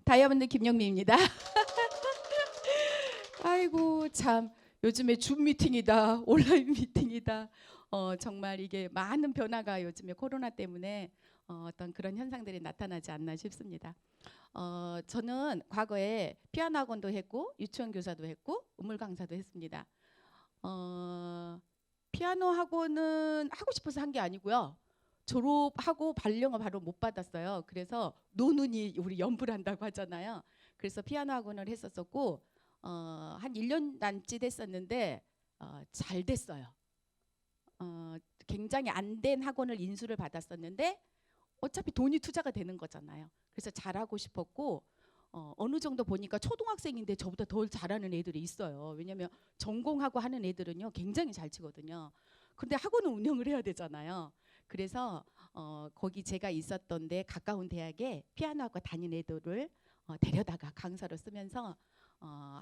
다이아몬드 김영미입니다. 아이고 참 요즘에 줌 미팅이다 온라인 미팅이다 정말 이게 많은 변화가 요즘에 코로나 때문에 어떤 그런 현상들이 나타나지 않나 싶습니다. 저는 과거에 피아노 학원도 했고 유치원 교사도 했고 우물 강사도 했습니다. 피아노 학원은 하고 싶어서 한 게 아니고요. 졸업하고 발령을 바로 못 받았어요. 그래서 노는이 우리 연부를 한다고 하잖아요. 그래서 피아노 학원을 했었었고 한 1년 남짓 했었는데 잘 됐어요. 굉장히 안 된 학원을 인수를 받았었는데 어차피 돈이 투자가 되는 거잖아요. 그래서 잘하고 싶었고 어느 정도 보니까 초등학생인데 저보다 더 잘하는 애들이 있어요. 왜냐하면 전공하고 하는 애들은요 굉장히 잘 치거든요. 근데 학원을 운영을 해야 되잖아요. 그래서 거기 제가 있었던 데 가까운 대학에 피아노학과 다니는 애들을 데려다가 강사로 쓰면서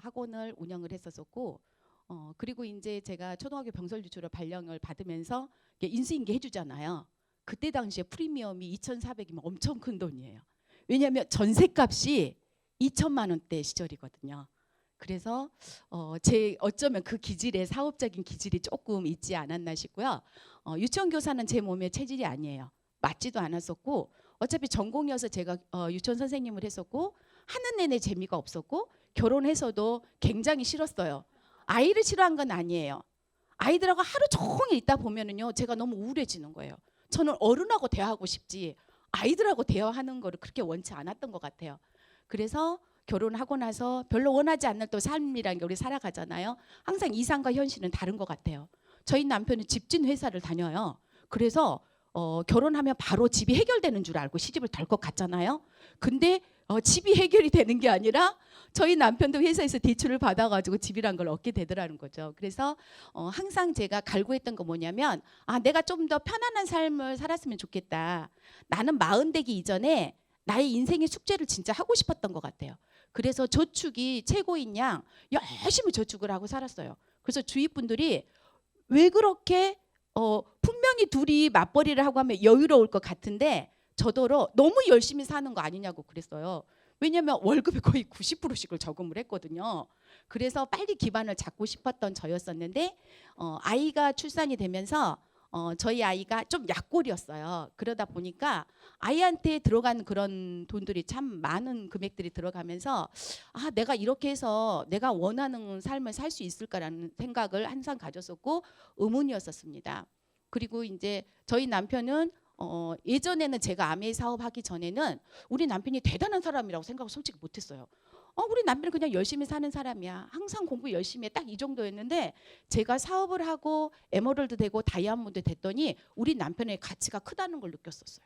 학원을 운영을 했었고 그리고 이제 제가 초등학교 병설유치로 발령을 받으면서 인수인계 해주잖아요. 그때 당시에 프리미엄이 2,400이면 엄청 큰 돈이에요. 왜냐하면 전세값이 2천만 원대 시절이거든요. 그래서 제 어쩌면 그 기질에 사업적인 기질이 조금 있지 않았나 싶고요. 유치원 교사는 제 몸의 체질이 아니에요. 맞지도 않았었고 어차피 전공이어서 제가 유치원 선생님을 했었고 하는 내내 재미가 없었고 결혼해서도 굉장히 싫었어요. 아이를 싫어한 건 아니에요. 아이들하고 하루 종일 있다 보면은요 제가 너무 우울해지는 거예요. 저는 어른하고 대화하고 싶지 아이들하고 대화하는 거를 그렇게 원치 않았던 것 같아요. 그래서 결혼하고 나서 별로 원하지 않는 또 삶이라는 게 우리 살아가잖아요. 항상 이상과 현실은 다른 것 같아요. 저희 남편은 집진 회사를 다녀요. 그래서 결혼하면 바로 집이 해결되는 줄 알고 시집을 달 것 같잖아요. 근데 집이 해결이 되는 게 아니라 저희 남편도 회사에서 대출을 받아가지고 집이란 걸 얻게 되더라는 거죠. 그래서 항상 제가 갈구했던 거 뭐냐면 내가 좀 더 편안한 삶을 살았으면 좋겠다. 나는 40 되기 이전에 나의 인생의 숙제를 진짜 하고 싶었던 것 같아요. 그래서 저축이 최고인 양 열심히 저축을 하고 살았어요. 그래서 주위 분들이 왜 그렇게 분명히 둘이 맞벌이를 하고 하면 여유로울 것 같은데 저더러 너무 열심히 사는 거 아니냐고 그랬어요. 왜냐하면 월급의 거의 90%씩을 저금을 했거든요. 그래서 빨리 기반을 잡고 싶었던 저였었는데 아이가 출산이 되면서 저희 아이가 좀 약골이었어요. 그러다 보니까 아이한테 들어간 그런 돈들이 참 많은 금액들이 들어가면서 내가 이렇게 해서 내가 원하는 삶을 살 수 있을까라는 생각을 항상 가졌었고 의문이었었습니다. 그리고 이제 저희 남편은 예전에는 제가 아메이 사업하기 전에는 우리 남편이 대단한 사람이라고 생각을 솔직히 못했어요. 우리 남편은 그냥 열심히 사는 사람이야. 항상 공부 열심히 해. 딱 이 정도였는데 제가 사업을 하고 에메랄드 되고 다이아몬드 됐더니 우리 남편의 가치가 크다는 걸 느꼈었어요.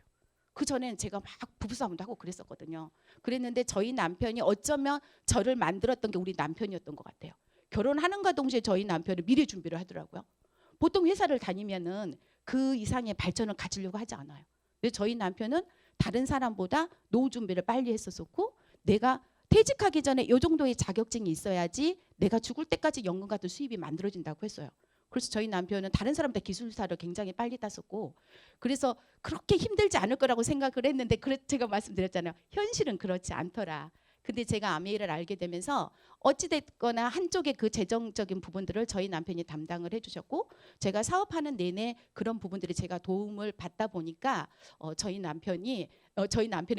그 전에는 제가 막 부부싸움도 하고 그랬었거든요. 그랬는데 저희 남편이 어쩌면 저를 만들었던 게 우리 남편이었던 것 같아요. 결혼하는가 동시에 저희 남편은 미래 준비를 하더라고요. 보통 회사를 다니면은 그 이상의 발전을 가지려고 하지 않아요. 근데 저희 남편은 다른 사람보다 노후 준비를 빨리 했었고 내가 퇴직하기 전에 이 정도의 자격증이 있어야지 내가 죽을 때까지 연금 같은 수입이 만들어진다고 했어요. 그래서 저희 남편은 다른 사람보다 기술사를 굉장히 빨리 땄었고 그래서 그렇게 힘들지 않을 거라고 생각을 했는데 제가 말씀드렸잖아요. 현실은 그렇지 않더라. 근데 제가 아메이를 알게 되면서 어찌됐거나 한쪽의 그 재정적인 부분들을 저희 남편이 담당을 해주셨고 제가 사업하는 내내 그런 부분들이 제가 도움을 받다 보니까 저희 남편에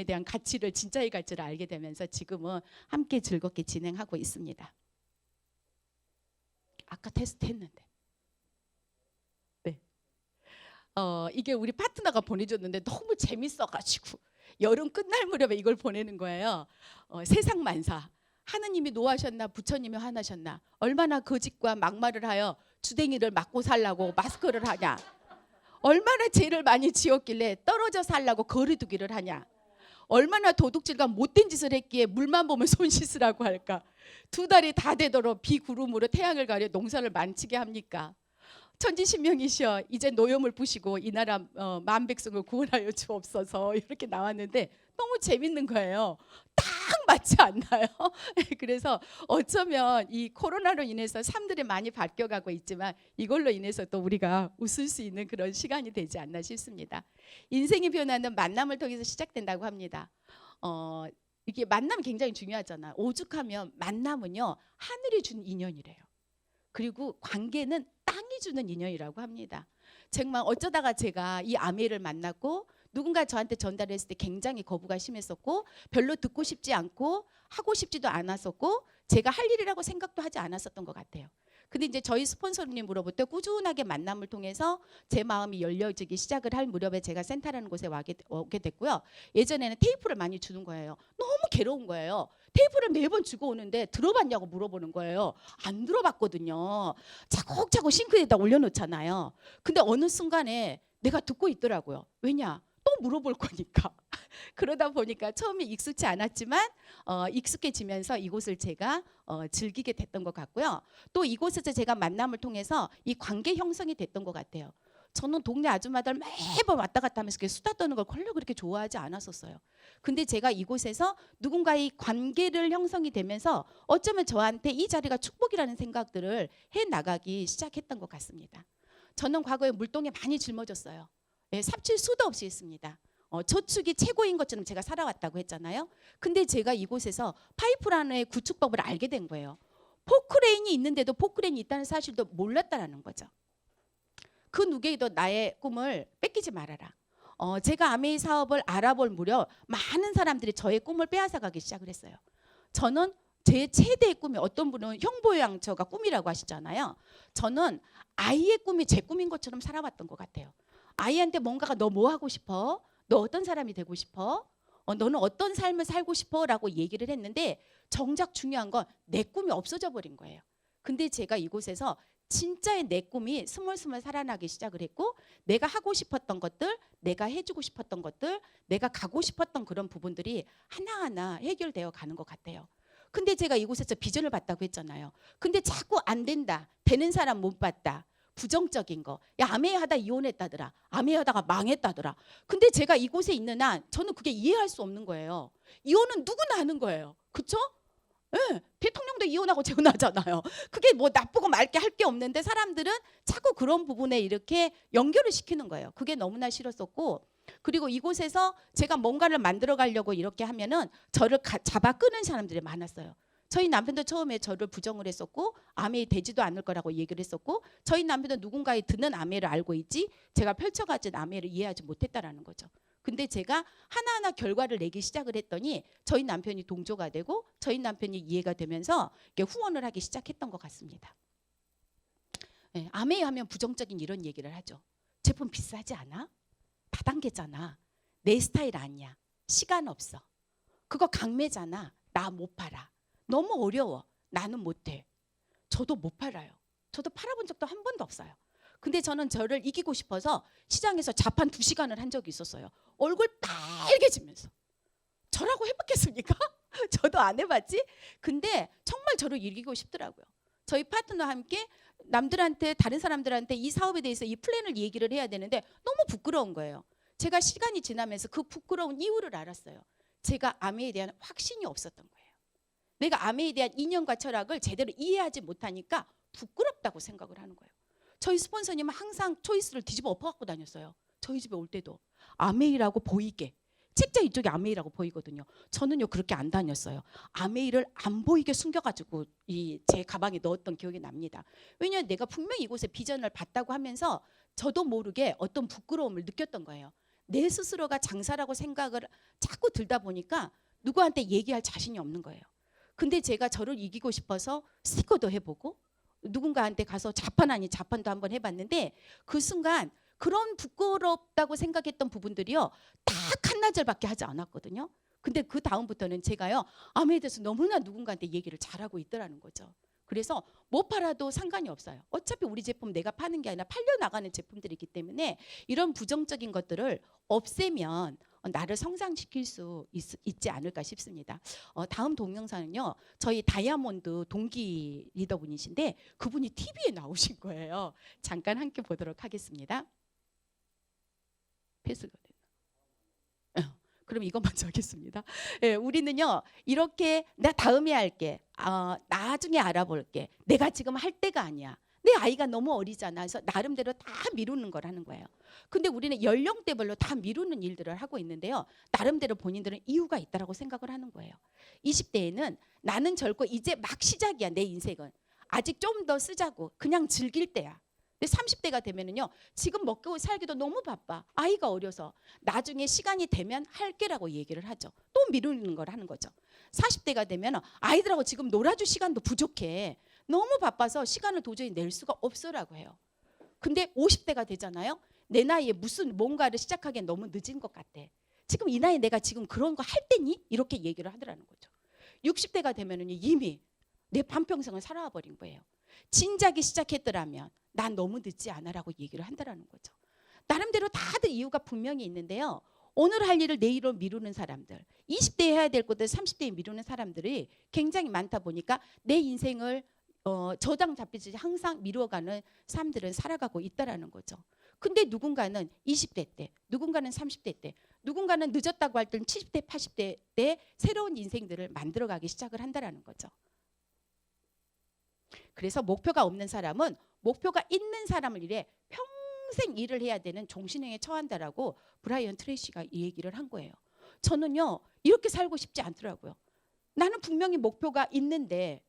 대한 가치를 진짜의 가치를 알게 되면서 지금은 함께 즐겁게 진행하고 있습니다. 아까 테스트 했는데 네. 이게 우리 파트너가 보내줬는데 너무 재밌어가지고 여름 끝날 무렵에 이걸 보내는 거예요. 세상 만사 하느님이 노하셨나 부처님이 화나셨나 얼마나 거짓과 막말을 하여 주댕이를 맞고 살라고 마스크를 하냐 얼마나 죄를 많이 지었길래 떨어져 살라고 거리두기를 하냐 얼마나 도둑질과 못된 짓을 했기에 물만 보면 손 씻으라고 할까 2달이 다 되도록 비구름으로 태양을 가려 농사를 만치게 합니까 천지신명이시여 이제 노염을 부시고 이 나라 만백성을 구원하여 주옵소서 이렇게 나왔는데 너무 재밌는 거예요. 딱 맞지 않나요? 그래서 어쩌면 이 코로나로 인해서 삶들이 많이 바뀌어가고 있지만 이걸로 인해서 또 우리가 웃을 수 있는 그런 시간이 되지 않나 싶습니다. 인생의 변화는 만남을 통해서 시작된다고 합니다. 이게 만남이 굉장히 중요하잖아요. 오죽하면 만남은요 하늘이 준 인연이래요. 그리고 관계는 땅이 주는 인연이라고 합니다. 정말 어쩌다가 제가 이 아메이를 만났고 누군가 저한테 전달했을 때 굉장히 거부가 심했었고 별로 듣고 싶지 않고 하고 싶지도 않았었고 제가 할 일이라고 생각도 하지 않았었던 것 같아요. 근데 이제 저희 스폰서님으로부터 꾸준하게 만남을 통해서 제 마음이 열려지기 시작을 할 무렵에 제가 센터라는 곳에 오게 됐고요. 예전에는 테이프를 많이 주는 거예요. 너무 괴로운 거예요. 테이프를 매번 주고 오는데 들어봤냐고 물어보는 거예요. 안 들어봤거든요. 차곡차곡 싱크대에다 올려놓잖아요. 근데 어느 순간에 내가 듣고 있더라고요. 왜냐? 또 물어볼 거니까. 그러다 보니까 처음에 익숙치 않았지만 익숙해지면서 이곳을 제가 즐기게 됐던 것 같고요. 또 이곳에서 제가 만남을 통해서 이 관계 형성이 됐던 것 같아요. 저는 동네 아줌마들 매번 왔다 갔다 하면서 수다 떠는 걸 별로 그렇게 좋아하지 않았었어요. 근데 제가 이곳에서 누군가의 관계를 형성이 되면서 어쩌면 저한테 이 자리가 축복이라는 생각들을 해나가기 시작했던 것 같습니다. 저는 과거에 물동에 많이 짊어졌어요. 예, 삽질 수도 없이 했습니다. 저축이 최고인 것처럼 제가 살아왔다고 했잖아요. 근데 제가 이곳에서 파이프라는 구축법을 알게 된 거예요. 포크레인이 있는데도 포크레인이 있다는 사실도 몰랐다라는 거죠. 그 누구에도 나의 꿈을 뺏기지 말아라. 제가 아메이 사업을 알아볼 무렵 많은 사람들이 저의 꿈을 빼앗아가기 시작을 했어요. 저는 제 최대의 꿈이 어떤 분은 형보양처가 꿈이라고 하시잖아요. 저는 아이의 꿈이 제 꿈인 것처럼 살아왔던 것 같아요. 아이한테 뭔가가 너 뭐 하고 싶어? 너 어떤 사람이 되고 싶어? 너는 어떤 삶을 살고 싶어? 라고 얘기를 했는데 정작 중요한 건 내 꿈이 없어져 버린 거예요. 근데 제가 이곳에서 진짜의 내 꿈이 스물스물 살아나기 시작을 했고 내가 하고 싶었던 것들, 내가 해주고 싶었던 것들, 내가 가고 싶었던 그런 부분들이 하나하나 해결되어 가는 것 같아요. 근데 제가 이곳에서 비전을 봤다고 했잖아요. 근데 자꾸 안 된다, 되는 사람 못 봤다, 부정적인 거. 야, 아메이 하다 이혼했다더라. 아메이 하다가 망했다더라. 근데 제가 이곳에 있는 한 저는 그게 이해할 수 없는 거예요. 이혼은 누구나 하는 거예요. 그렇죠? 네, 대통령도 이혼하고 재혼하잖아요. 그게 뭐 나쁘고 맑게 할 게 없는데 사람들은 자꾸 그런 부분에 이렇게 연결을 시키는 거예요. 그게 너무나 싫었었고 그리고 이곳에서 제가 뭔가를 만들어 가려고 이렇게 하면은 저를 잡아 끄는 사람들이 많았어요. 저희 남편도 처음에 저를 부정을 했었고 아메이 되지도 않을 거라고 얘기를 했었고 저희 남편도 누군가의 듣는 아메이를 알고 있지 제가 펼쳐가진 아메이를 이해하지 못했다라는 거죠. 근데 제가 하나하나 결과를 내기 시작을 했더니 저희 남편이 동조가 되고 저희 남편이 이해가 되면서 후원을 하기 시작했던 것 같습니다. 네, 아메이 하면 부정적인 이런 얘기를 하죠. 제품 비싸지 않아? 다단계잖아. 내 스타일 아니야. 시간 없어. 그거 강매잖아. 나 못 팔아. 너무 어려워. 나는 못해. 저도 못 팔아요. 저도 팔아본 적도 한 번도 없어요. 근데 저는 저를 이기고 싶어서 시장에서 자판 2시간을 한 적이 있었어요. 얼굴 빨개지면서. 저라고 해봤겠습니까? 저도 안 해봤지. 근데 정말 저를 이기고 싶더라고요. 저희 파트너와 함께 남들한테 다른 사람들한테 이 사업에 대해서 이 플랜을 얘기를 해야 되는데 너무 부끄러운 거예요. 제가 시간이 지나면서 그 부끄러운 이유를 알았어요. 제가 아메이에 대한 확신이 없었던 거예요. 내가 아메이에 대한 이념과 철학을 제대로 이해하지 못하니까 부끄럽다고 생각을 하는 거예요. 저희 스폰서님은 항상 초이스를 뒤집어 엎어갖고 다녔어요. 저희 집에 올 때도 아메이라고 보이게. 책자 이쪽에 아메이라고 보이거든요. 저는요 그렇게 안 다녔어요. 아메이를 안 보이게 숨겨가지고 제 가방에 넣었던 기억이 납니다. 왜냐하면 내가 분명히 이곳에 비전을 봤다고 하면서 저도 모르게 어떤 부끄러움을 느꼈던 거예요. 내 스스로가 장사라고 생각을 자꾸 들다 보니까 누구한테 얘기할 자신이 없는 거예요. 근데 제가 저를 이기고 싶어서 스티커도 해보고 누군가한테 가서 자판 아닌 자판도 한번 해봤는데 그 순간 그런 부끄럽다고 생각했던 부분들이요 딱 한나절밖에 하지 않았거든요. 근데 그 다음부터는 제가요 아메이에 대해서 너무나 누군가한테 얘기를 잘하고 있더라는 거죠. 그래서 못 팔아도 상관이 없어요. 어차피 우리 제품 내가 파는 게 아니라 팔려나가는 제품들이기 때문에 이런 부정적인 것들을 없애면 나를 성장시킬 수 있지 않을까 싶습니다. 다음 동영상은요. 저희 다이아몬드 동기 리더분이신데 그분이 TV에 나오신 거예요. 잠깐 함께 보도록 하겠습니다. 패스가 됐나? 그럼 이것 먼저 하겠습니다. 예, 우리는요. 이렇게 나 다음에 할게. 나중에 알아볼게. 내가 지금 할 때가 아니야. 내 아이가 너무 어리잖아. 그래서 나름대로 다 미루는 걸 하는 거예요. 근데 우리는 연령대별로 다 미루는 일들을 하고 있는데요. 나름대로 본인들은 이유가 있다라고 생각을 하는 거예요. 20대에는 나는 젊고 이제 막 시작이야. 내 인생은. 아직 좀 더 쓰자고. 그냥 즐길 때야. 근데 30대가 되면은요. 지금 먹고 살기도 너무 바빠. 아이가 어려서. 나중에 시간이 되면 할게라고 얘기를 하죠. 또 미루는 걸 하는 거죠. 40대가 되면 아이들하고 지금 놀아줄 시간도 부족해. 너무 바빠서 시간을 도저히 낼 수가 없어라고 해요. 근데 50대가 되잖아요. 내 나이에 무슨 뭔가를 시작하기엔 너무 늦은 것 같아. 지금 이 나이에 내가 지금 그런 거 할 때니? 이렇게 얘기를 하더라는 거죠. 60대가 되면은 이미 내 반평생을 살아와 버린 거예요. 진작에 시작했더라면 난 너무 늦지 않아라고 얘기를 한다라는 거죠. 나름대로 다들 이유가 분명히 있는데요. 오늘 할 일을 내일로 미루는 사람들, 20대에 해야 될 것들 30대에 미루는 사람들이 굉장히 많다 보니까 내 인생을 저당 잡히지 항상 미뤄가는 사람들은 살아가고 있다라는 거죠. 근데 누군가는 20대 때, 누군가는 30대 때, 누군가는 늦었다고 할 때는 70대, 80대 때 새로운 인생들을 만들어가기 시작을 한다라는 거죠. 그래서 목표가 없는 사람은 목표가 있는 사람을 위해 평생 일을 해야 되는 종신형에 처한다라고 브라이언 트레이시가 이 얘기를 한 거예요. 저는요 이렇게 살고 싶지 않더라고요. 나는 분명히 목표가 있는데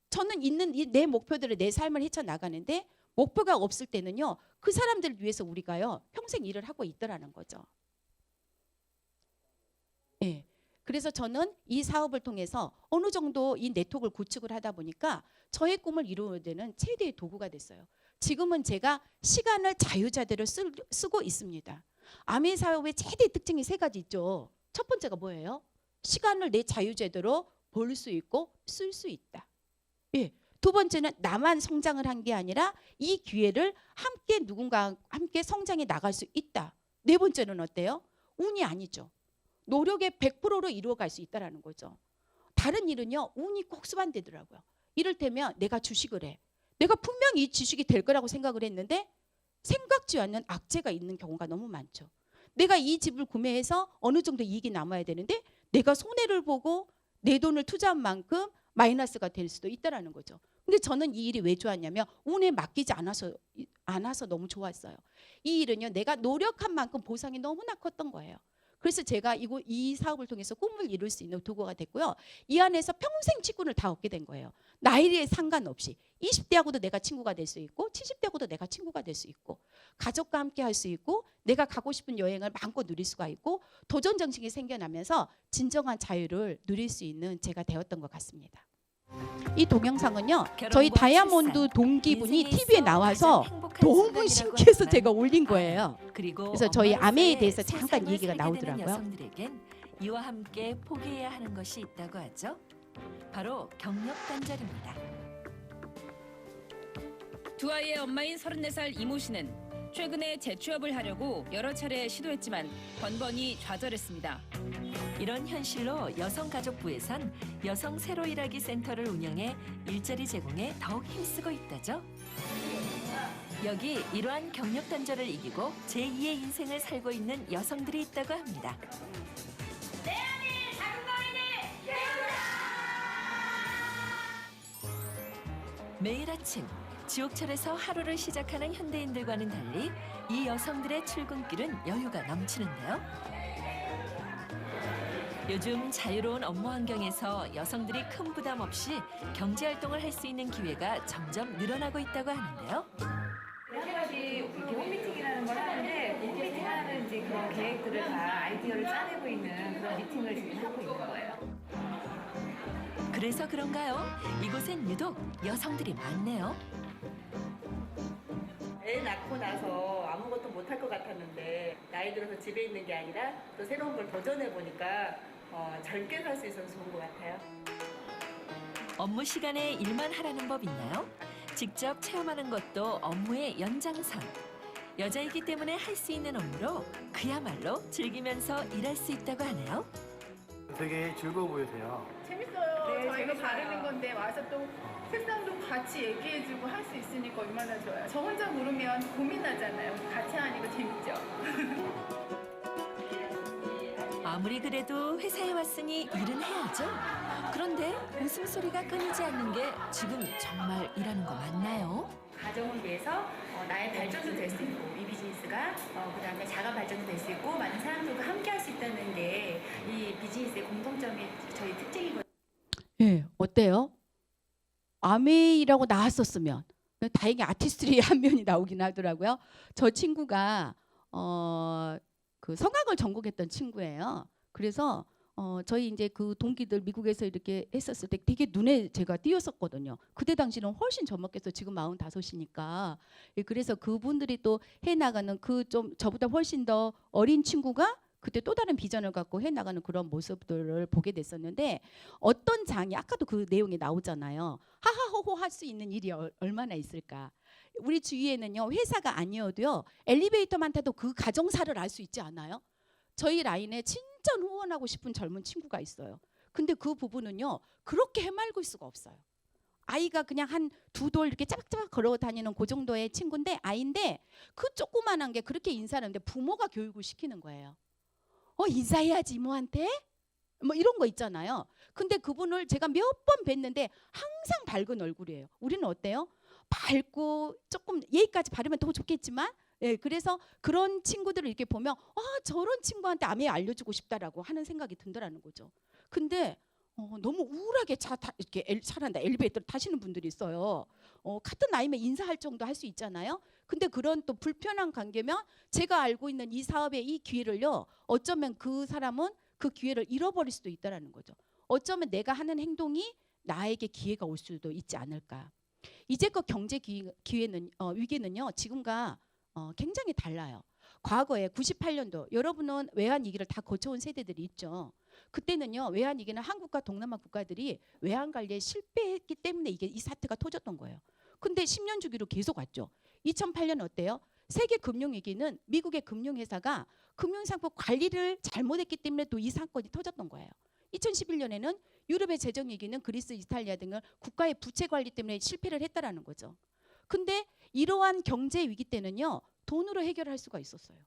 저는 있는 내 목표들을 내 삶을 헤쳐나가는데 목표가 없을 때는요 그 사람들을 위해서 우리가요 평생 일을 하고 있더라는 거죠. 예. 그래서 저는 이 사업을 통해서 어느 정도 이 네트워크를 구축을 하다 보니까 저의 꿈을 이루어야 되는 최대의 도구가 됐어요. 지금은 제가 시간을 자유자재로 쓰고 있습니다. 아메 사업의 최대의 특징이 세 가지 있죠. 첫 번째가 뭐예요? 시간을 내 자유제대로 벌 수 있고 쓸 수 있다. 예. 두 번째는 나만 성장을 한 게 아니라 이 기회를 함께 누군가 함께 성장해 나갈 수 있다. 네 번째는 어때요? 운이 아니죠. 노력의 100%로 이루어갈 수 있다는 거죠. 다른 일은요. 운이 꼭 수반되더라고요. 이를테면 내가 주식을 해. 내가 분명히 이 주식이 될 거라고 생각을 했는데 생각지 않는 악재가 있는 경우가 너무 많죠. 내가 이 집을 구매해서 어느 정도 이익이 남아야 되는데 내가 손해를 보고 내 돈을 투자한 만큼 마이너스가 될 수도 있다는 거죠. 근데 저는 이 일이 왜 좋았냐면 운에 맡기지 않아서 너무 좋았어요. 이 일은요. 내가 노력한 만큼 보상이 너무나 컸던 거예요. 그래서 제가 이 사업을 통해서 꿈을 이룰 수 있는 도구가 됐고요. 이 안에서 평생 친구를 다 얻게 된 거예요. 나이에 상관없이 20대하고도 내가 친구가 될 수 있고 70대하고도 내가 친구가 될 수 있고 가족과 함께 할 수 있고 내가 가고 싶은 여행을 마음껏 누릴 수가 있고 도전 정신이 생겨나면서 진정한 자유를 누릴 수 있는 제가 되었던 것 같습니다. 이 동영상은요. 저희 다이아몬드 동기분이 TV에 나와서 너무 신기해서 제가 올린 거예요. 그래서 저희 아메에 대해서 잠깐 얘기가 나오더라고요. 여성들에겐 이와 함께 포기해야 하는 것이 있다고 하죠. 바로 경력 단절입니다. 두 아이의 엄마인 34살 이모 씨는 최근에 재취업을 하려고 여러 차례 시도했지만 번번이 좌절했습니다. 이런 현실로 여성가족부에선 여성 새로 일하기 센터를 운영해 일자리 제공에 더욱 힘쓰고 있다죠. 여기 이러한 경력 단절을 이기고 제2의 인생을 살고 있는 여성들이 있다고 합니다. 매일 아침 지옥철에서 하루를 시작하는 현대인들과는 달리 이 여성들의 출근길은 여유가 넘치는데요. 요즘 자유로운 업무 환경에서 여성들이 큰 부담 없이 경제활동을 할 수 있는 기회가 점점 늘어나고 있다고 하는데요. 여러 가지 이렇게 홈미팅이라는 걸 하는데 홈미팅 하는 이제 그런 계획들을 다 아이디어를 짜내고 있는 그런 미팅을 지금 하고 있는 거예요. 그래서 그런가요? 이곳엔 유독 여성들이 많네요. 애 낳고 나서 아무것도 못할 것 같았는데 나이 들어서 집에 있는 게 아니라 또 새로운 걸 도전해 보니까 젊게 살 수 있어서 좋은 것 같아요. 업무 시간에 일만 하라는 법 있나요? 직접 체험하는 것도 업무의 연장선. 여자이기 때문에 할 수 있는 업무로 그야말로 즐기면서 일할 수 있다고 하네요. 되게 즐거워 보이세요. 재밌어요. 네, 저희가 재밌어요. 바르는 건데 와서 또 색상도 같이 얘기해주고 할 수 있으니까 얼마나 좋아요. 저 혼자 모르면 고민하잖아요. 같이 하니까 재밌죠. 아무리 그래도 회사에 왔으니 일은 해야죠. 그런데 웃음소리가 끊이지 않는 게 지금 정말 일하는 거 맞나요? 가정을 위해서 나의 발전도 될 수 있고 이 비즈니스가 그다음에 자가 발전도 될 수 있고 많은 사람들과 함께 할 수 있다는 게 이 비즈니스의 공통점이 저희 특징이거든요. 예, 어때요? 아메이라고 나왔었으면 다행히 아티스트리 한 면이 나오긴 하더라고요. 저 친구가 그 성악을 전공했던 친구예요. 그래서 저희 이제 그 동기들 미국에서 이렇게 했었을 때 되게 눈에 제가 띄었었거든요. 그때 당시는 훨씬 젊었겠어. 지금 45이니까. 예, 그래서 그분들이 또 해나가는 그 좀 저보다 훨씬 더 어린 친구가 그때 또 다른 비전을 갖고 해나가는 그런 모습들을 보게 됐었는데 어떤 장이 아까도 그 내용이 나오잖아요. 하하호호 할 수 있는 일이 얼마나 있을까. 우리 주위에는요. 회사가 아니어도요. 엘리베이터만 타도 그 가정사를 알 수 있지 않아요? 저희 라인에 진짜 후원하고 싶은 젊은 친구가 있어요. 근데 그 부분은요. 그렇게 해맑을 수가 없어요. 아이가 그냥 한 두 돌 이렇게 짜박짜박 걸어 다니는 그 정도의 친구인데 아이인데 그 조그만한 게 그렇게 인사를 하는데 부모가 교육을 시키는 거예요. 인사해야지 이모한테? 뭐 이런 거 있잖아요. 근데 그분을 제가 몇 번 뵀는데 항상 밝은 얼굴이에요. 우리는 어때요? 밝고 조금 예의까지 바르면 더 좋겠지만 예, 그래서 그런 친구들을 이렇게 보면 저런 친구한테 아메 알려주고 싶다라고 하는 생각이 든다라는 거죠. 근데 너무 우울하게 이렇게 차란다 엘리베이터를 타시는 분들이 있어요. 같은 나이면 인사할 정도 할 수 있잖아요. 근데 그런 또 불편한 관계면 제가 알고 있는 이 사업의 이 기회를요. 어쩌면 그 사람은 그 기회를 잃어버릴 수도 있다라는 거죠. 어쩌면 내가 하는 행동이 나에게 기회가 올 수도 있지 않을까. 이제껏 경제 기회는 위기는요. 지금과 굉장히 달라요. 과거에 98년도 여러분은 외환위기를 다 거쳐온 세대들이 있죠. 그때는요. 외환위기는 한국과 동남아 국가들이 외환 관리에 실패했기 때문에 이 사태가 터졌던 거예요. 근데 10년 주기로 계속 왔죠. 2008년 어때요? 세계 금융위기는 미국의 금융회사가 금융상품 관리를 잘못했기 때문에 또 이 사건이 터졌던 거예요. 2011년에는 유럽의 재정위기는 그리스, 이탈리아 등을 국가의 부채 관리 때문에 실패를 했다라는 거죠. 근데 이러한 경제 위기 때는요. 돈으로 해결할 수가 있었어요.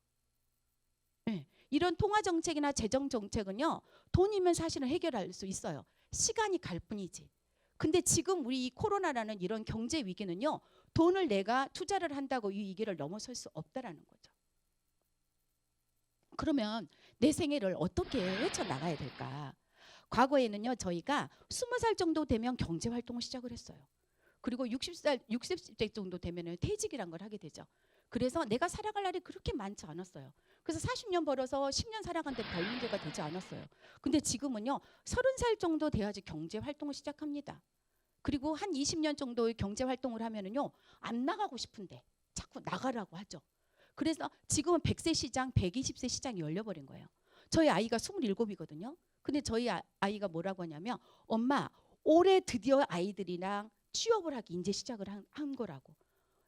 네. 이런 통화정책이나 재정정책은요. 돈이면 사실은 해결할 수 있어요. 시간이 갈 뿐이지. 근데 지금 우리 이 코로나라는 이런 경제 위기는요. 돈을 내가 투자를 한다고 이 위기를 넘어설 수 없다라는 거죠. 그러면 내 생애를 어떻게 헤쳐나가야 될까? 과거에는요. 저희가 20살 정도 되면 경제활동을 시작을 했어요. 그리고 60세 정도 되면 퇴직이란 걸 하게 되죠. 그래서 내가 살아갈 날이 그렇게 많지 않았어요. 그래서 40년 벌어서 10년 살아간데 별 문제가 되지 않았어요. 근데 지금은요. 30살 정도 돼야지 경제활동을 시작합니다. 그리고 한 20년 정도의 경제활동을 하면은요. 안 나가고 싶은데 자꾸 나가라고 하죠. 그래서 지금은 100세 시장, 120세 시장이 열려버린 거예요. 저희 아이가 27이거든요. 근데 저희 아이가 뭐라고 하냐면 엄마 올해 드디어 아이들이랑 취업을 하기 이제 시작을 한 거라고.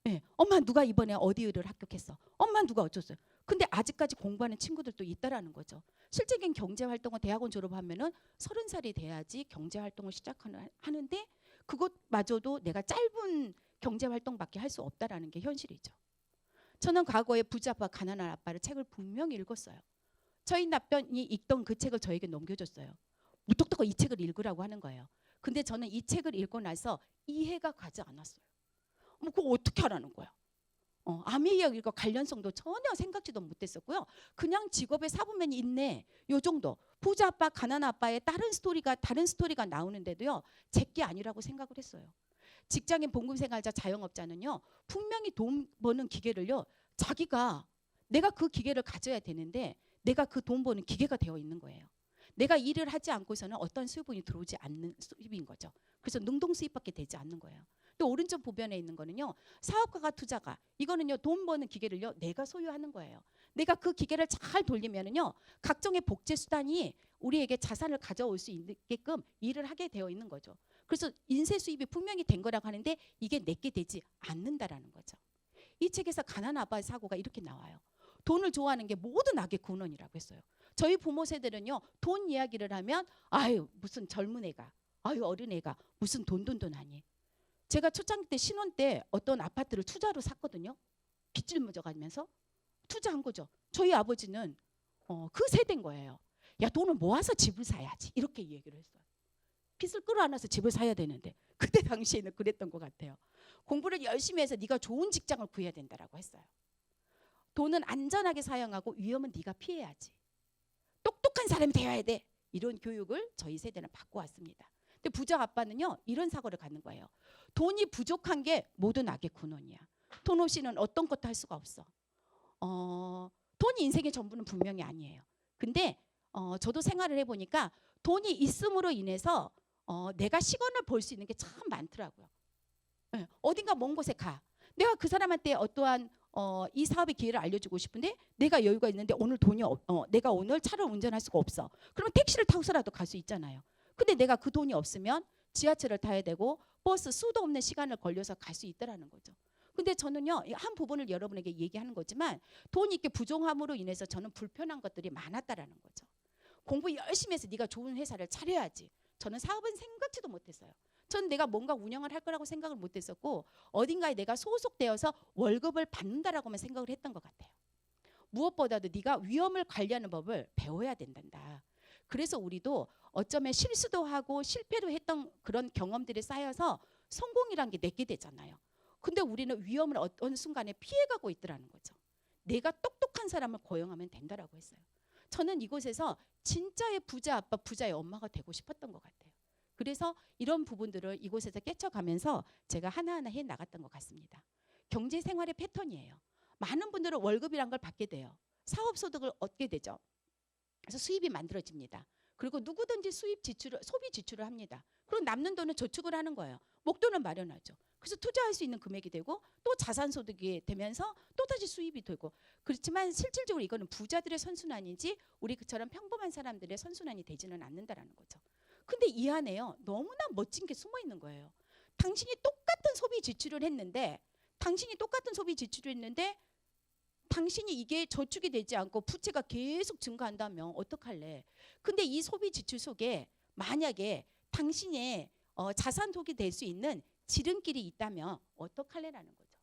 네, 엄마 누가 이번에 어디를 합격했어? 엄마 누가 어쩌어요? 근데 아직까지 공부하는 친구들도 있다라는 거죠. 실질적인 경제활동을 대학원 졸업하면은 30살이 돼야지 경제활동을 시작하는데 그것마저도 내가 짧은 경제활동밖에 할 수 없다라는 게 현실이죠. 저는 과거에 부자아빠 가난한 아빠를 책을 분명히 읽었어요. 저희 남편이 읽던 그 책을 저에게 넘겨줬어요. 무턱대고 이 책을 읽으라고 하는 거예요. 근데 저는 이 책을 읽고 나서 이해가 가지 않았어요. 그거 어떻게 하라는 거야? 아메 이야기과 관련성도 전혀 생각지도 못했었고요. 그냥 직업의 사부면이 있네. 요 정도. 부자 아빠, 가난한 아빠의 다른 스토리가 나오는데도요. 제게 아니라고 생각을 했어요. 직장인 봉급생활자 자영업자는요. 분명히 돈 버는 기계를요. 자기가 내가 그 기계를 가져야 되는데 내가 그 돈 버는 기계가 되어 있는 거예요. 내가 일을 하지 않고서는 어떤 수입이 들어오지 않는 수입인 거죠. 그래서 능동 수입밖에 되지 않는 거예요. 또 오른쪽 보변에 있는 거는요. 사업가가 투자가 이거는요. 돈 버는 기계를요. 내가 소유하는 거예요. 내가 그 기계를 잘 돌리면은요. 각종의 복제 수단이 우리에게 자산을 가져올 수 있게끔 일을 하게 되어 있는 거죠. 그래서 인쇄 수입이 분명히 된 거라고 하는데 이게 내게 되지 않는다라는 거죠. 이 책에서 가난한 아빠의 사고가 이렇게 나와요. 돈을 좋아하는 게 모든 악의 근원이라고 했어요. 저희 부모 세대는요. 돈 이야기를 하면 아유 무슨 젊은 애가 아유 어린 애가 무슨 돈 하니. 제가 초창기 때 신혼 때 어떤 아파트를 투자로 샀거든요. 빚을 묻어가면서 투자한 거죠. 저희 아버지는 그 세대인 거예요. 야, 돈을 모아서 집을 사야지. 이렇게 얘기를 했어요. 빚을 끌어안아서 집을 사야 되는데 그때 당시에는 그랬던 것 같아요. 공부를 열심히 해서 네가 좋은 직장을 구해야 된다라고 했어요. 돈은 안전하게 사용하고 위험은 네가 피해야지. 똑똑한 사람이 되어야 돼. 이런 교육을 저희 세대는 받고 왔습니다. 근데 부자 아빠는요, 이런 사고를 갖는 거예요. 돈이 부족한 게 모든 악의 근원이야. 돈 없이는 어떤 것도 할 수가 없어. 돈이 인생의 전부는 분명히 아니에요. 근데 저도 생활을 해보니까 돈이 있음으로 인해서 내가 시간을 볼 수 있는 게 참 많더라고요. 네, 어딘가 먼 곳에 가. 내가 그 사람한테 어떠한 이 사업의 기회를 알려주고 싶은데 내가 여유가 있는데 오늘 돈이 내가 오늘 차를 운전할 수가 없어. 그러면 택시를 타고서라도 갈 수 있잖아요. 근데 내가 그 돈이 없으면 지하철을 타야 되고 버스 수도 없는 시간을 걸려서 갈 수 있다라는 거죠. 근데 저는요, 한 부분을 여러분에게 얘기하는 거지만 돈이 이렇게 부족함으로 인해서 저는 불편한 것들이 많았다라는 거죠. 공부 열심히 해서 네가 좋은 회사를 차려야지. 저는 사업은 생각지도 못했어요. 전 내가 뭔가 운영을 할 거라고 생각을 못했었고 어딘가에 내가 소속되어서 월급을 받는다라고만 생각을 했던 것 같아요. 무엇보다도 네가 위험을 관리하는 법을 배워야 된단다. 그래서 우리도 어쩌면 실수도 하고 실패도 했던 그런 경험들이 쌓여서 성공이란 게 내게 되잖아요. 근데 우리는 위험을 어떤 순간에 피해가고 있더라는 거죠. 내가 똑똑한 사람을 고용하면 된다라고 했어요. 저는 이곳에서 진짜의 부자 아빠, 부자의 엄마가 되고 싶었던 것 같아요. 그래서 이런 부분들을 이곳에서 깨쳐가면서 제가 하나하나 해 나갔던 것 같습니다. 경제 생활의 패턴이에요. 많은 분들은 월급이란 걸 받게 돼요. 사업 소득을 얻게 되죠. 그래서 수입이 만들어집니다. 그리고 누구든지 소비 지출을 합니다. 그리고 남는 돈은 저축을 하는 거예요. 목돈은 마련하죠. 그래서 투자할 수 있는 금액이 되고 또 자산 소득이 되면서 또 다시 수입이 되고, 그렇지만 실질적으로 이거는 부자들의 선순환이지 우리 그처럼 평범한 사람들의 선순환이 되지는 않는다라는 거죠. 근데 이 안에요, 너무나 멋진 게 숨어 있는 거예요. 당신이 똑같은 소비 지출을 했는데 당신이 이게 저축이 되지 않고 부채가 계속 증가한다면 어떡할래? 근데 이 소비 지출 속에 만약에 당신의 자산 소득이 될 수 있는 지름길이 있다면 어떡할래라는 거죠.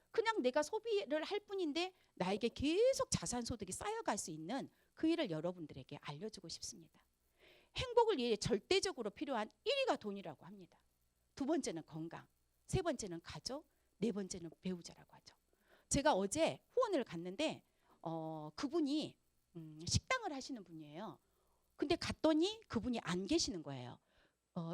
그냥 내가 소비를 할 뿐인데 나에게 계속 자산 소득이 쌓여갈 수 있는 그 일을 여러분들에게 알려주고 싶습니다. 행복을 위해 절대적으로 필요한 1위가 돈이라고 합니다. 두 번째는 건강, 세 번째는 가족, 네 번째는 배우자라고 하죠. 제가 어제 후원을 갔는데 그분이 식당을 하시는 분이에요. 근데 갔더니 그분이 안 계시는 거예요.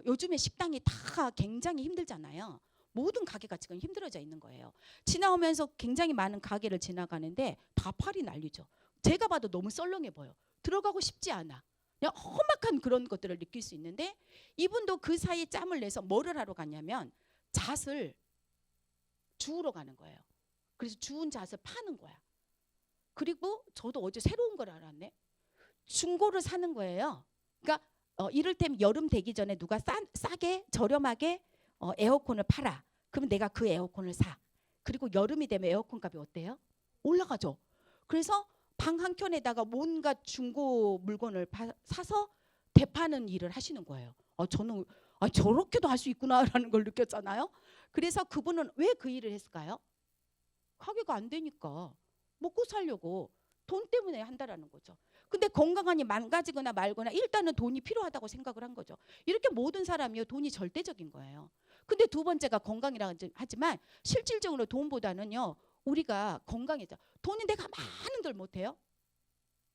요즘에 식당이 다 굉장히 힘들잖아요. 모든 가게가 지금 힘들어져 있는 거예요. 지나오면서 굉장히 많은 가게를 지나가는데 다 팔이 난리죠. 제가 봐도 너무 썰렁해 보여. 들어가고 싶지 않아. 그냥 험악한 그런 것들을 느낄 수 있는데 이분도 그 사이에 짬을 내서 뭐를 하러 갔냐면 잣을 주우러 가는 거예요. 그래서 주운 잣을 파는 거야. 그리고 저도 어제 새로운 걸 알았네. 중고를 사는 거예요. 그러니까 이를테면 여름 되기 전에 누가 싸게 저렴하게 에어컨을 팔아. 그럼 내가 그 에어컨을 사. 그리고 여름이 되면 에어컨 값이 어때요? 올라가죠. 그래서 방 한 켠에다가 뭔가 중고 물건을 사서 되파는 일을 하시는 거예요. 저는 저렇게도 할 수 있구나라는 걸 느꼈잖아요. 그래서 그분은 왜 그 일을 했을까요? 가게가 안 되니까 먹고 살려고 돈 때문에 한다라는 거죠. 근데 건강하니 망가지거나 말거나 일단은 돈이 필요하다고 생각을 한 거죠. 이렇게 모든 사람이요, 돈이 절대적인 거예요. 근데 두 번째가 건강이라고 하지만 실질적으로 돈보다는요, 우리가 건강이죠. 돈이 내가 많은들 못해요.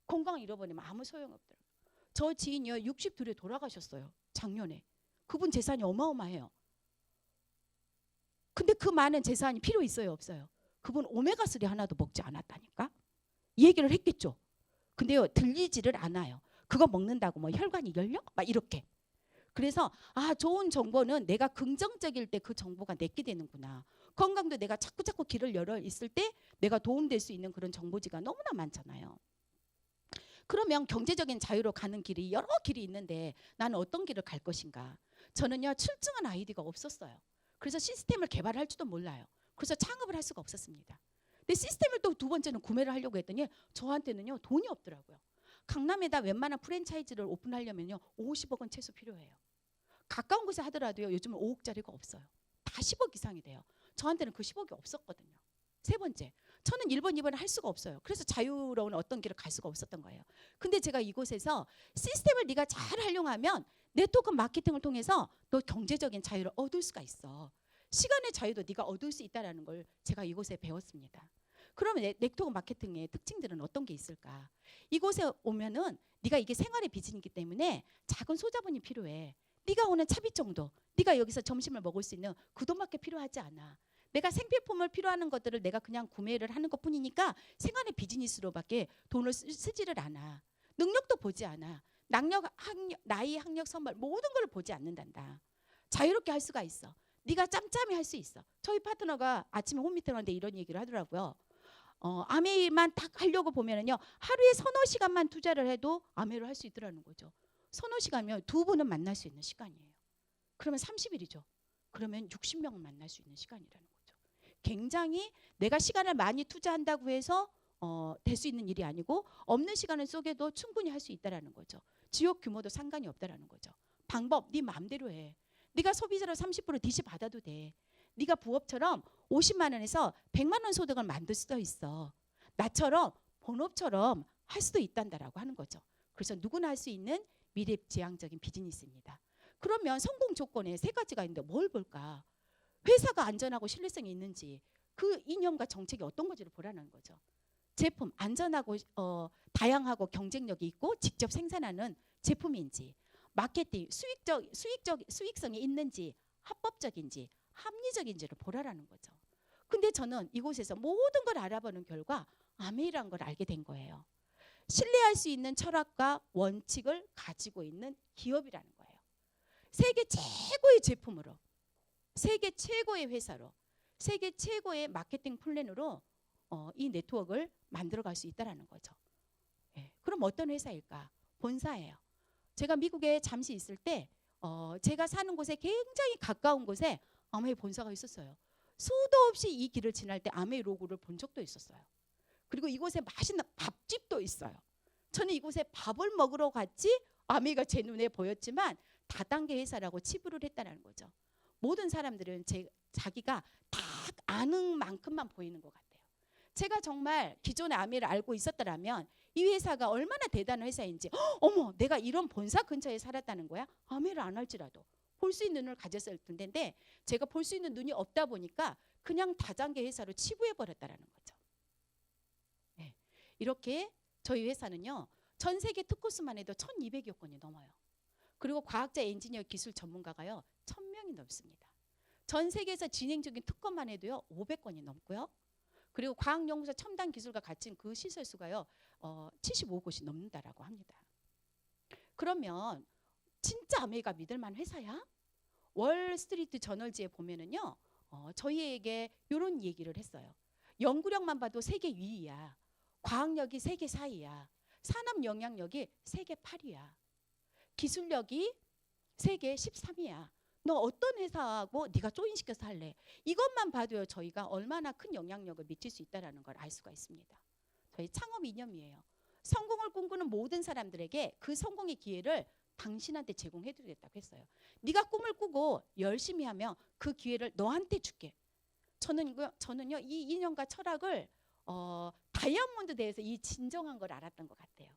건강 잃어버리면 아무 소용없더라고요. 저 지인이요, 62에 돌아가셨어요. 작년에. 그분 재산이 어마어마해요. 근데 그 많은 재산이 필요 있어요, 없어요? 그분 오메가3 하나도 먹지 않았다니까? 이 얘기를 했겠죠. 근데요, 들리지를 않아요. 그거 먹는다고 뭐 혈관이 열려? 막 이렇게. 그래서 좋은 정보는 내가 긍정적일 때 그 정보가 내게 되는구나. 건강도 내가 자꾸 길을 열어 있을 때 내가 도움될 수 있는 그런 정보지가 너무나 많잖아요. 그러면 경제적인 자유로 가는 길이 여러 길이 있는데 나는 어떤 길을 갈 것인가? 저는요, 출중한 아이디어가 없었어요. 그래서 시스템을 개발할 줄도 몰라요. 그래서 창업을 할 수가 없었습니다. 근데 시스템을 또 두 번째는 구매를 하려고 했더니 저한테는요, 돈이 없더라고요. 강남에다 웬만한 프랜차이즈를 오픈하려면요, 50억 원 최소 필요해요. 가까운 곳에 하더라도요, 요즘은 5억짜리가 없어요. 다 10억 이상이 돼요. 저한테는 그 10억이 없었거든요. 세 번째, 저는 1번, 2번을 할 수가 없어요. 그래서 자유로운 어떤 길을 갈 수가 없었던 거예요. 근데 제가 이곳에서 시스템을 네가 잘 활용하면 네트워크 마케팅을 통해서 너 경제적인 자유를 얻을 수가 있어. 시간의 자유도 네가 얻을 수 있다는 걸 제가 이곳에 배웠습니다. 그러면 네트워크 마케팅의 특징들은 어떤 게 있을까? 이곳에 오면은 네가 이게 생활의 비즈니스이기 때문에 작은 소자본이 필요해. 네가 오는 차비 정도, 네가 여기서 점심을 먹을 수 있는 그 돈밖에 필요하지 않아. 내가 생필품을 필요하는 것들을 내가 그냥 구매를 하는 것뿐이니까 생활의 비즈니스로밖에 돈을 쓰지를 않아. 능력도 보지 않아. 나이, 학력, 선발 모든 걸 보지 않는단다. 자유롭게 할 수가 있어. 네가 짬짬이 할 수 있어. 저희 파트너가 아침에 홈미팅 하는데 이런 얘기를 하더라고요. 아메이만 딱 하려고 보면은요, 하루에 서너 시간만 투자를 해도 아메이를 할 수 있더라는 거죠. 서너 시간이면 2분은 만날 수 있는 시간이에요. 그러면 30일이죠. 그러면 60명 만날 수 있는 시간이라는 거죠. 굉장히 내가 시간을 많이 투자한다고 해서 될 수 있는 일이 아니고 없는 시간을 속에도 충분히 할 수 있다라는 거죠. 지역 규모도 상관이 없다라는 거죠. 방법 네 마음대로 해. 네가 소비자로 30% DC 받아도 돼. 네가 부업처럼 50만 원에서 100만 원 소득을 만들 수도 있어. 나처럼 본업처럼 할 수도 있단다라고 하는 거죠. 그래서 누구나 할 수 있는 미래지향적인 비즈니스입니다. 그러면 성공 조건에 3가지가 있는데 뭘 볼까? 회사가 안전하고 신뢰성이 있는지, 그 이념과 정책이 어떤 건지를 보라는 거죠. 제품 안전하고 다양하고 경쟁력이 있고 직접 생산하는 제품인지, 마케팅 수익성이 있는지, 합법적인지, 합리적인지를 보라라는 거죠. 근데 저는 이곳에서 모든 걸 알아보는 결과 아메이라는 걸 알게 된 거예요. 신뢰할 수 있는 철학과 원칙을 가지고 있는 기업이라는 거예요. 세계 최고의 제품으로, 세계 최고의 회사로, 세계 최고의 마케팅 플랜으로 이 네트워크를 만들어갈 수 있다는 거죠. 예. 그럼 어떤 회사일까? 본사예요. 제가 미국에 잠시 있을 때 제가 사는 곳에 굉장히 가까운 곳에 아메이 본사가 있었어요. 수도 없이 이 길을 지날 때 아메이 로고를 본 적도 있었어요. 그리고 이곳에 맛있는 밥집도 있어요. 저는 이곳에 밥을 먹으러 갔지 아메이가 제 눈에 보였지만 다단계 회사라고 치부를 했다는 거죠. 모든 사람들은 자기가 다 아는 만큼만 보이는 것 같아요. 제가 정말 기존의 아메이를 알고 있었더라면 이 회사가 얼마나 대단한 회사인지, 어머 내가 이런 본사 근처에 살았다는 거야? 아메이를 안 할지라도 볼 수 있는 눈을 가졌을 텐데 제가 볼 수 있는 눈이 없다 보니까 그냥 다단계 회사로 치부해버렸다는 거죠. 네. 이렇게 저희 회사는요, 전 세계 특허수만 해도 1200여 건이 넘어요. 그리고 과학자, 엔지니어, 기술 전문가가요 1000명이 넘습니다. 전 세계에서 진행 중인 특허만 해도요 500건이 넘고요. 그리고 과학연구소 첨단 기술과 갖춘 그 시설 수가요 75곳이 넘는다라고 합니다. 그러면 진짜 아메이가 믿을만한 회사야? 월스트리트 저널지에 보면은요 저희에게 이런 얘기를 했어요. 연구력만 봐도 세계 2위야. 과학력이 세계 4위야. 산업 영향력이 세계 8위야. 기술력이 세계 13위야. 너 어떤 회사하고 네가 조인시켜서 할래? 이것만 봐도요 저희가 얼마나 큰 영향력을 미칠 수 있다는 걸 알 수가 있습니다. 저희 창업 이념이에요. 성공을 꿈꾸는 모든 사람들에게 그 성공의 기회를 당신한테 제공해드리겠다고 했어요. 네가 꿈을 꾸고 열심히 하면 그 기회를 너한테 줄게. 저는요 이 이념과 철학을 다이아몬드 대회에서 이 진정한 걸 알았던 것 같아요.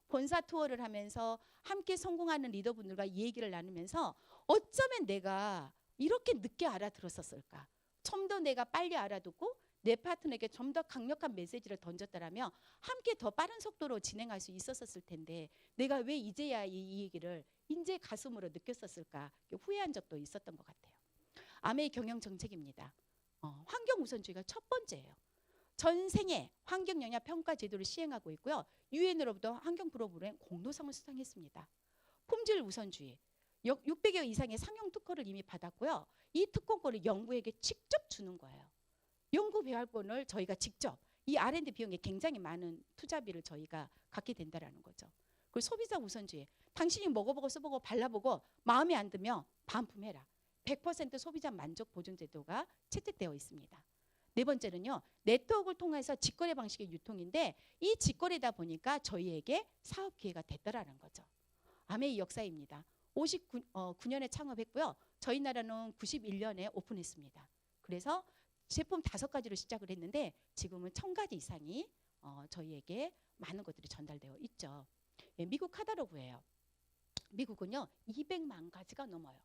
본사 투어를 하면서 함께 성공하는 리더분들과 이 얘기를 나누면서 어쩌면 내가 이렇게 늦게 알아들었었을까? 좀 더 내가 빨리 알아듣고 내 파트너에게 좀 더 강력한 메시지를 던졌더라면 함께 더 빠른 속도로 진행할 수 있었을 텐데 내가 왜 이제야 이 얘기를 인제 가슴으로 느꼈었을까? 후회한 적도 있었던 것 같아요. 아메이 경영 정책입니다. 환경 우선주의가 첫 번째예요. 전 생애 환경 영향 평가 제도를 시행하고 있고요. 유엔으로부터 환경 프로그램 공로상을 수상했습니다. 품질 우선주의. 600여 이상의 상용 특허를 이미 받았고요. 이 특허권을 연구에게 직접 주는 거예요. 연구 배활권을 저희가 직접, 이 R&D 비용에 굉장히 많은 투자비를 저희가 갖게 된다라는 거죠. 그리고 소비자 우선주의. 당신이 먹어보고 써보고 발라보고 마음에 안 들면 반품해라. 100% 소비자 만족 보증 제도가 채택되어 있습니다. 네 번째는요, 네트워크를 통해서 직거래 방식의 유통인데 이 직거래다 보니까 저희에게 사업 기회가 됐더라는 거죠. 아메이 역사입니다. 59년에 창업했고요. 저희 나라는 91년에 오픈했습니다. 그래서 제품 5가지로 시작을 했는데 지금은 1000가지 이상이 저희에게 많은 것들이 전달되어 있죠. 예, 미국 카탈로그예요. 미국은요 200만 가지가 넘어요.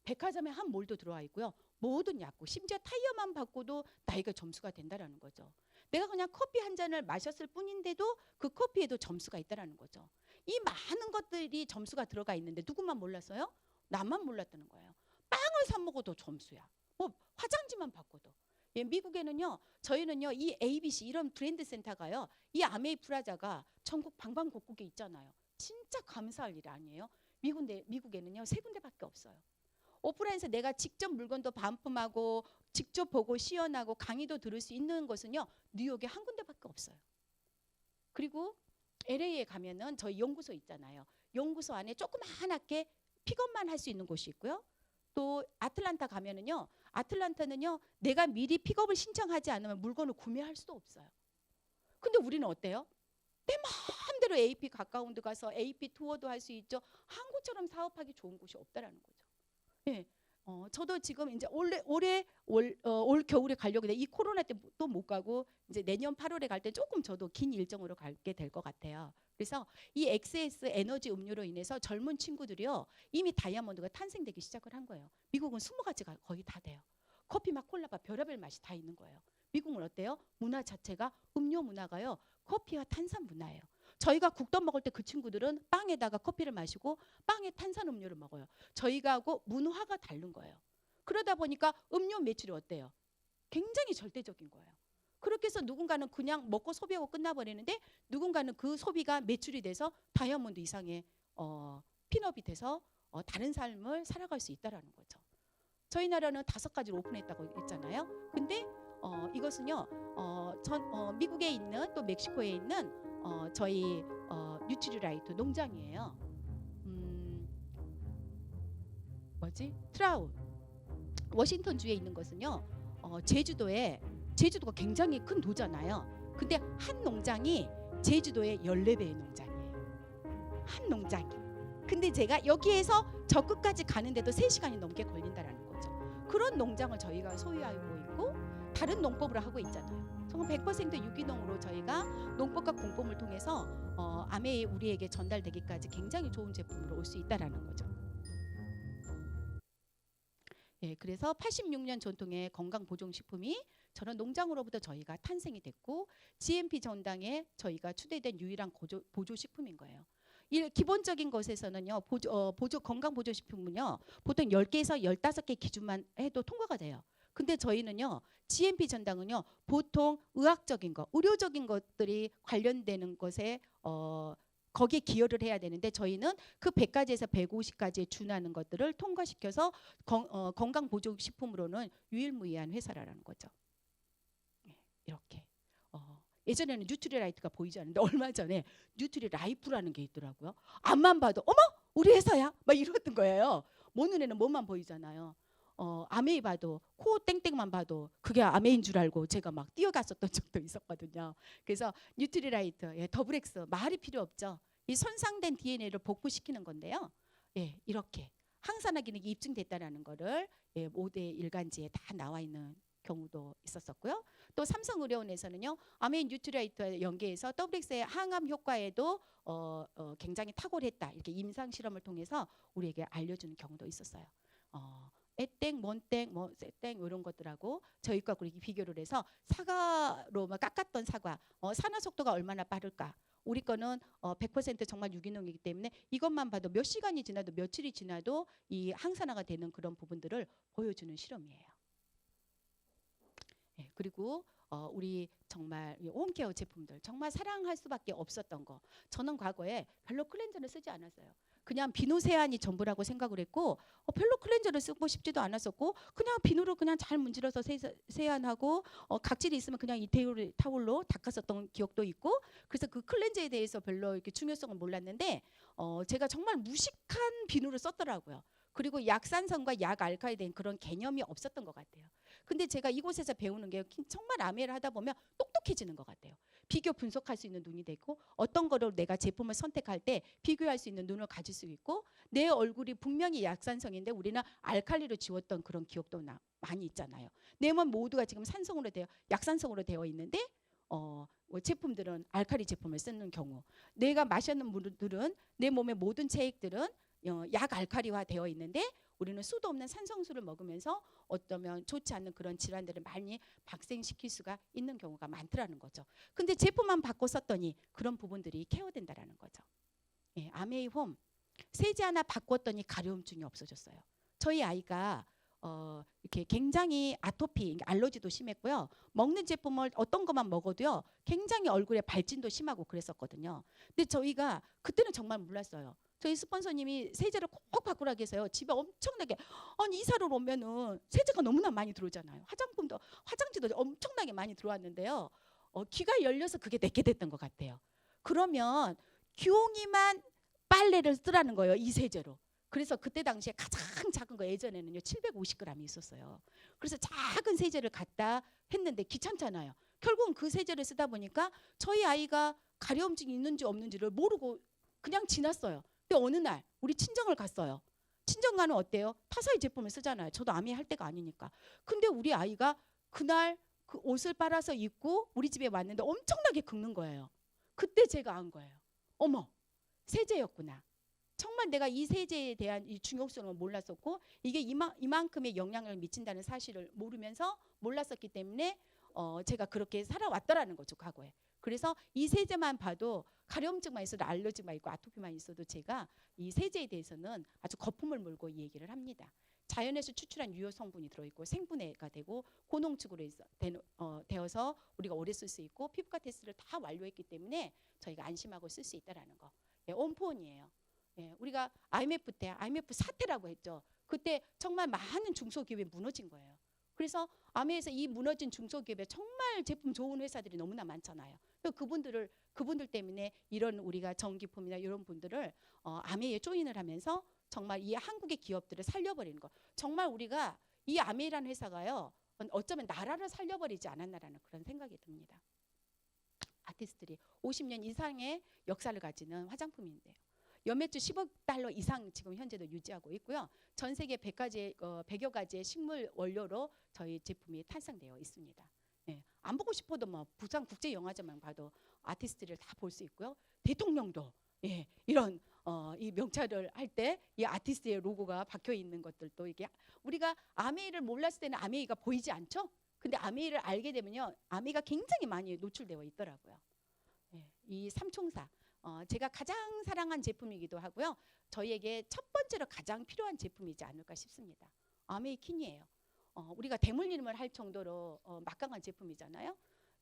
백화점에 한 몰도 들어와 있고요. 모든 약국, 심지어 타이어만 바꿔도 나이가 점수가 된다라는 거죠. 내가 그냥 커피 한 잔을 마셨을 뿐인데도 그 커피에도 점수가 있다라는 거죠. 이 많은 것들이 점수가 들어가 있는데 누구만 몰랐어요? 나만 몰랐다는 거예요. 빵을 사 먹어도 점수야. 뭐 화장지만 바꿔도. 예, 미국에는요, 저희는요, 이 ABC 이런 브랜드 센터가요, 이 아메이 프라자가 전국 방방곡곡에 있잖아요. 진짜 감사할 일 아니에요? 미국에는요, 3군데밖에 없어요. 오프라인에서 내가 직접 물건도 반품하고 직접 보고 시연하고 강의도 들을 수 있는 곳은요, 뉴욕에 한 군데밖에 없어요. 그리고 LA에 가면은 저희 연구소 있잖아요. 연구소 안에 조그마하게 픽업만 할 수 있는 곳이 있고요. 또 아틀란타 가면은요, 아틀란타는요, 내가 미리 픽업을 신청하지 않으면 물건을 구매할 수도 없어요. 근데 우리는 어때요? 내 마음대로 AP 가까운 데 가서 AP 투어도 할 수 있죠. 한국처럼 사업하기 좋은 곳이 없다라는 거죠. 예. 저도 지금 이제 올 겨울에 가려고 해. 이 코로나 때 또 못 가고 이제 내년 8월에 갈 때 조금 저도 긴 일정으로 가게 될 것 같아요. 그래서 이 XS 에너지 음료로 인해서 젊은 친구들이요 이미 다이아몬드가 탄생되기 시작을 한 거예요. 미국은 20가지가 거의 다 돼요. 커피 맛, 콜라 맛, 별의별 맛이 다 있는 거예요. 미국은 어때요? 문화 자체가 음료 문화가요 커피와 탄산 문화예요. 저희가 국밥 먹을 때 그 친구들은 빵에다가 커피를 마시고 빵에 탄산 음료를 먹어요. 저희가 하고 문화가 다른 거예요. 그러다 보니까 음료 매출이 어때요? 굉장히 절대적인 거예요. 그렇게 해서 누군가는 그냥 먹고 소비하고 끝나버리는데 누군가는 그 소비가 매출이 돼서 다이아몬드 이상의 핀업이 돼서 다른 삶을 살아갈 수 있다라는 거죠. 저희 나라는 5가지를 오픈했다고 했잖아요. 근데 이것은요 미국에 있는 또 멕시코에 있는 저희 뉴트리라이트 농장이에요. 트라우 워싱턴 주에 있는 것은요 제주도가 굉장히 큰 도잖아요. 근데 한 농장이 제주도의 14배의 농장이에요. 한 농장이. 근데 제가 여기에서 저 끝까지 가는데도 3시간이 넘게 걸린다라는 거죠. 그런 농장을 저희가 소유하고 있고 다른 농법을 하고 있잖아요. 정말 100% 유기농으로 저희가 농법과 공법을 통해서 아메이 우리에게 전달되기까지 굉장히 좋은 제품으로 올 수 있다라는 거죠. 예, 그래서 86년 전통의 건강 보존식품이 저런 농장으로부터 저희가 탄생이 됐고 GMP 전당에 저희가 추대된 유일한 보조식품인 거예요. 이 기본적인 것에서는요 건강 보조식품은요 보통 10개에서 15개 기준만 해도 통과가 돼요. 근데 저희는요 GMP 전당은요 보통 의학적인 것, 의료적인 것들이 관련되는 것에 거기에 기여를 해야 되는데 저희는 그 100가지에서 150가지에 준하는 것들을 통과시켜서 건강 보조 식품으로는 유일무이한 회사라는 거죠. 이렇게 예전에는 뉴트리라이트가 보이지 않는데 얼마 전에 뉴트리라이프라는 게 있더라고요. 앞만 봐도 어머 우리 회사야 막 이러던 거예요. 모 눈에는 뭐만 보이잖아요. 아메이 봐도 코 땡땡만 봐도 그게 아메인 줄 알고 제가 막 뛰어갔었던 적도 있었거든요. 그래서 뉴트리라이트, 더블 X 말이 필요 없죠. 이 손상된 DNA를 복구시키는 건데요. 예, 이렇게 항산화 기능이 입증됐다라는 거를 5대 일간지에 다 나와 있는 경우도 있었었고요. 또 삼성의료원에서는요 아메인 뉴트리라이트와 연계해서 WX의 항암 효과에도 굉장히 탁월했다 이렇게 임상 실험을 통해서 우리에게 알려주는 경우도 있었어요. 에땡, 몬땡, 세땡 이런 것들하고 저희 거하고 비교를 해서 사과로 깎았던 사과 산화 속도가 얼마나 빠를까? 우리 거는 100% 정말 유기농이기 때문에 이것만 봐도 몇 시간이 지나도 며칠이 지나도 이 항산화가 되는 그런 부분들을 보여주는 실험이에요. 네, 그리고 우리 정말 홈케어 제품들 정말 사랑할 수밖에 없었던 거 저는 과거에 별로 클렌저를 쓰지 않았어요. 그냥 비누 세안이 전부라고 생각을 했고 별로 클렌저를 쓰고 싶지도 않았었고 그냥 비누로 그냥 잘 문질러서 세안하고 각질이 있으면 그냥 이 타올로 닦았었던 기억도 있고 그래서 그 클렌저에 대해서 별로 이렇게 중요성을 몰랐는데 제가 정말 무식한 비누를 썼더라고요. 그리고 약산성과 약알칼에 대한 그런 개념이 없었던 것 같아요. 근데 제가 이곳에서 배우는 게 정말 아메를 하다 보면 똑똑해지는 것 같아요. 비교 분석할 수 있는 눈이 되고 어떤 거를 내가 제품을 선택할 때 비교할 수 있는 눈을 가질 수 있고 내 얼굴이 분명히 약산성인데 우리는 알칼리로 지웠던 그런 기억도 많이 있잖아요. 내 몸 모두가 지금 약산성으로 되어 있는데 제품들은 알칼리 제품을 쓰는 경우 내가 마시는 분들은 내 몸의 모든 체액들은 약 알칼리화 되어 있는데 우리는 수도 없는 산성수를 먹으면서 어쩌면 좋지 않은 그런 질환들을 많이 발생시킬 수가 있는 경우가 많더라는 거죠. 근데 제품만 바꿔 썼더니 그런 부분들이 케어된다라는 거죠. 예, 아메이홈 세제 하나 바꿨더니 가려움증이 없어졌어요. 저희 아이가 이렇게 굉장히 아토피, 알러지도 심했고요. 먹는 제품을 어떤 것만 먹어도요. 굉장히 얼굴에 발진도 심하고 그랬었거든요. 근데 저희가 그때는 정말 몰랐어요. 저희 스폰서님이 세제를 꼭 바꾸라고 해서요. 집에 엄청나게 이사를 오면은 세제가 너무나 많이 들어오잖아요. 화장지도 엄청나게 많이 들어왔는데요. 귀가 열려서 그게 내게 됐던 것 같아요. 그러면 귀용이만 빨래를 쓰라는 거예요. 이 세제로. 그래서 그때 당시에 가장 작은 거 예전에는요 750g이 있었어요. 그래서 작은 세제를 갖다 했는데 귀찮잖아요. 결국은 그 세제를 쓰다 보니까 저희 아이가 가려움증이 있는지 없는지를 모르고 그냥 지났어요. 근데 어느 날 우리 친정을 갔어요. 친정 가는 어때요? 타사의 제품을 쓰잖아요. 저도 아미 할 때가 아니니까. 근데 우리 아이가 그날 그 옷을 빨아서 입고 우리 집에 왔는데 엄청나게 긁는 거예요. 그때 제가 안 거예요. 어머, 세제였구나. 정말 내가 이 세제에 대한 이 중요성을 몰랐었고 이게 이만큼의 영향을 미친다는 사실을 모르면서 몰랐었기 때문에 제가 그렇게 살아왔더라는 거죠, 과거에. 그래서 이 세제만 봐도 가려움증만 있어도 알러지만 있고 아토피만 있어도 제가 이 세제에 대해서는 아주 거품을 물고 이 얘기를 합니다. 자연에서 추출한 유효 성분이 들어있고 생분해가 되고 고농축으로 되어서 우리가 오래 쓸 수 있고 피부과 테스트를 다 완료했기 때문에 저희가 안심하고 쓸 수 있다라는 거. 예, 온폰이에요. 예, 우리가 IMF 때 IMF 사태라고 했죠. 그때 정말 많은 중소기업이 무너진 거예요. 그래서 아메에서 이 무너진 중소기업에 정말 제품 좋은 회사들이 너무나 많잖아요. 그분들 때문에 이런 우리가 전기품이나 이런 분들을 아메에 조인을 하면서 정말 이 한국의 기업들을 살려버리는 거. 정말 우리가 이 아메이라는 회사가요. 어쩌면 나라를 살려버리지 않았나라는 그런 생각이 듭니다. 아티스트들이 50년 이상의 역사를 가지는 화장품인데요. 연매출 10억 달러 이상 지금 현재도 유지하고 있고요. 전 세계 100여 가지의 식물 원료로 저희 제품이 탄생되어 있습니다. 예, 안 보고 싶어도 뭐 부산 국제영화제만 봐도 아티스트를 다 볼 수 있고요. 대통령도 이런 이 명찰을 할 때 이 아티스트의 로고가 박혀 있는 것들도 이게 우리가 아메이를 몰랐을 때는 아메이가 보이지 않죠? 근데 아메이를 알게 되면요. 아메이가 굉장히 많이 노출되어 있더라고요. 예, 이 삼총사. 제가 가장 사랑한 제품이기도 하고요. 저희에게 첫 번째로 가장 필요한 제품이지 않을까 싶습니다. 아메이 킨이에요. 우리가 대물림을 할 정도로 막강한 제품이잖아요.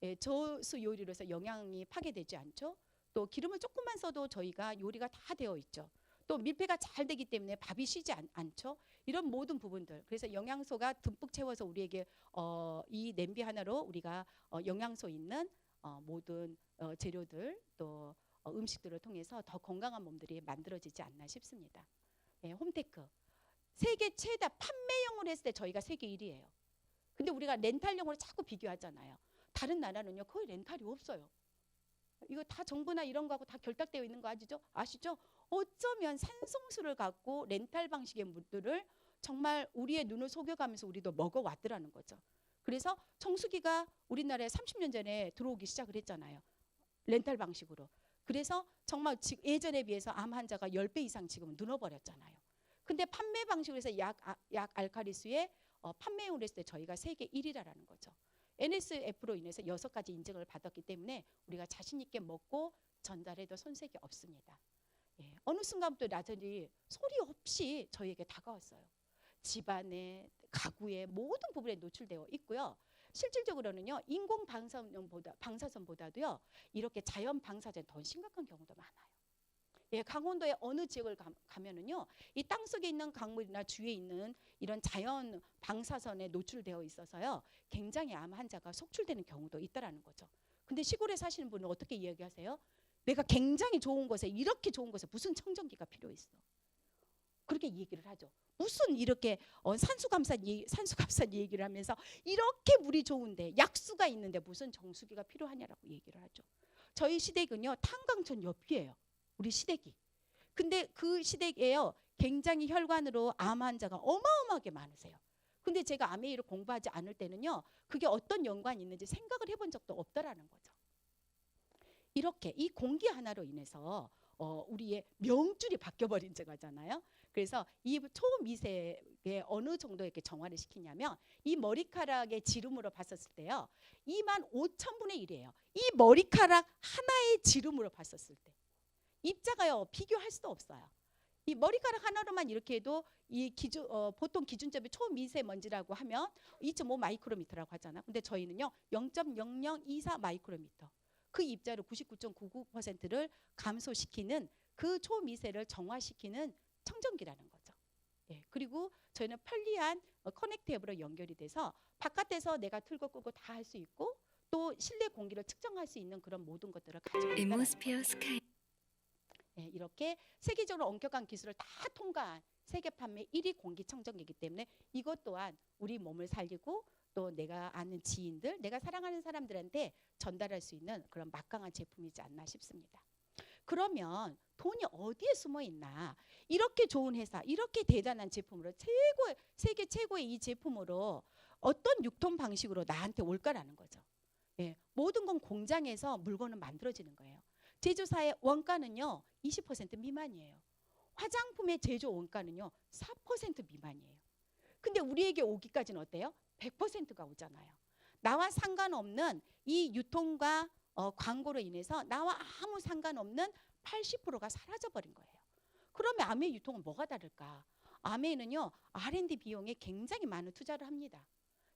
예, 저수 요리로서 영양이 파괴되지 않죠. 또 기름을 조금만 써도 저희가 요리가 다 되어 있죠. 또 밀폐가 잘 되기 때문에 밥이 쉬지 않죠. 이런 모든 부분들. 그래서 영양소가 듬뿍 채워서 우리에게 이 냄비 하나로 우리가 영양소 있는 모든 재료들 또 음식들을 통해서 더 건강한 몸들이 만들어지지 않나 싶습니다. 예, 홈테크. 세계 최다 판매용으로 했을 때 저희가 세계 1위예요. 근데 우리가 렌탈용으로 자꾸 비교하잖아요. 다른 나라는요 거의 렌탈이 없어요. 이거 다 정부나 이런 거하고 다 결탁되어 있는 거 아시죠? 어쩌면 산성수를 갖고 렌탈 방식의 물들을 정말 우리의 눈을 속여가면서 우리도 먹어왔더라는 거죠. 그래서 정수기가 우리나라에 30년 전에 들어오기 시작을 했잖아요. 렌탈 방식으로. 그래서 정말 예전에 비해서 암 환자가 10배 이상 지금은 늘어버렸잖아요. 근데 판매 방식으로 해서 약 알칼리수의 판매용으로 했을 때 저희가 세계 1위라는 거죠. NSF로 인해서 6가지 인증을 받았기 때문에 우리가 자신 있게 먹고 전달해도 손색이 없습니다. 예, 어느 순간부터 나전이 소리 없이 저희에게 다가왔어요. 집안에 가구의 모든 부분에 노출되어 있고요. 실질적으로는요 인공 방사선보다도요 이렇게 자연 방사선이 더 심각한 경우도 많아요. 예, 강원도의 어느 지역을 가면은요 이 땅속에 있는 강물이나 주위에 있는 이런 자연 방사선에 노출되어 있어서요 굉장히 암 환자가 속출되는 경우도 있다라는 거죠. 근데 시골에 사시는 분은 어떻게 이야기하세요? 내가 굉장히 좋은 곳에 이렇게 좋은 곳에 무슨 청정기가 필요 있어? 그렇게 얘기를 하죠. 무슨 이렇게 산수감산 얘기를 하면서 이렇게 물이 좋은데 약수가 있는데 무슨 정수기가 필요하냐라고 얘기를 하죠. 저희 시댁은요 탄광촌 옆이에요. 우리 시댁이. 근데 그 시댁에요 굉장히 혈관으로 암 환자가 어마어마하게 많으세요. 근데 제가 암 A를 공부하지 않을 때는요 그게 어떤 연관이 있는지 생각을 해본 적도 없다라는 거죠. 이렇게 이 공기 하나로 인해서 우리의 명줄이 바뀌어버린 거잖아요. 그래서 이 초미세에 어느 정도 이렇게 정화를 시키냐면 이 머리카락의 지름으로 봤었을 때요 25,000분의 1이에요. 이 머리카락 하나의 지름으로 봤었을 때 입자가요 비교할 수도 없어요. 이 머리카락 하나로만 이렇게 해도 이 보통 기준점이 초미세먼지라고 하면 2.5 마이크로미터라고 하잖아. 근데 저희는요 0.0024 마이크로미터. 그 입자를 99.99%를 감소시키는 그 초미세를 정화시키는 청정기라는 거죠. 예, 그리고 저희는 편리한 커넥트 앱으로 연결이 돼서 바깥에서 내가 틀고 끄고 다 할 수 있고 또 실내 공기를 측정할 수 있는 그런 모든 것들을 가지고 있다는 엠모스피어 스카이. 예, 이렇게 세계적으로 엄격한 기술을 다 통과한 세계 판매 1위 공기청정기이기 때문에 이것 또한 우리 몸을 살리고 또 내가 아는 지인들, 내가 사랑하는 사람들한테 전달할 수 있는 그런 막강한 제품이지 않나 싶습니다. 그러면 돈이 어디에 숨어 있나? 이렇게 좋은 회사, 이렇게 대단한 제품으로 세계 최고의 이 제품으로 어떤 유통 방식으로 나한테 올까라는 거죠. 예, 모든 건 공장에서 물건은 만들어지는 거예요. 제조사의 원가는요 20% 미만이에요. 화장품의 제조 원가는요 4% 미만이에요. 근데 우리에게 오기까지는 어때요? 100%가 오잖아요. 나와 상관없는 이 유통과 광고로 인해서 나와 아무 상관없는 80%가 사라져버린 거예요. 그러면 아메 유통은 뭐가 다를까? 아메는요 R&D 비용에 굉장히 많은 투자를 합니다.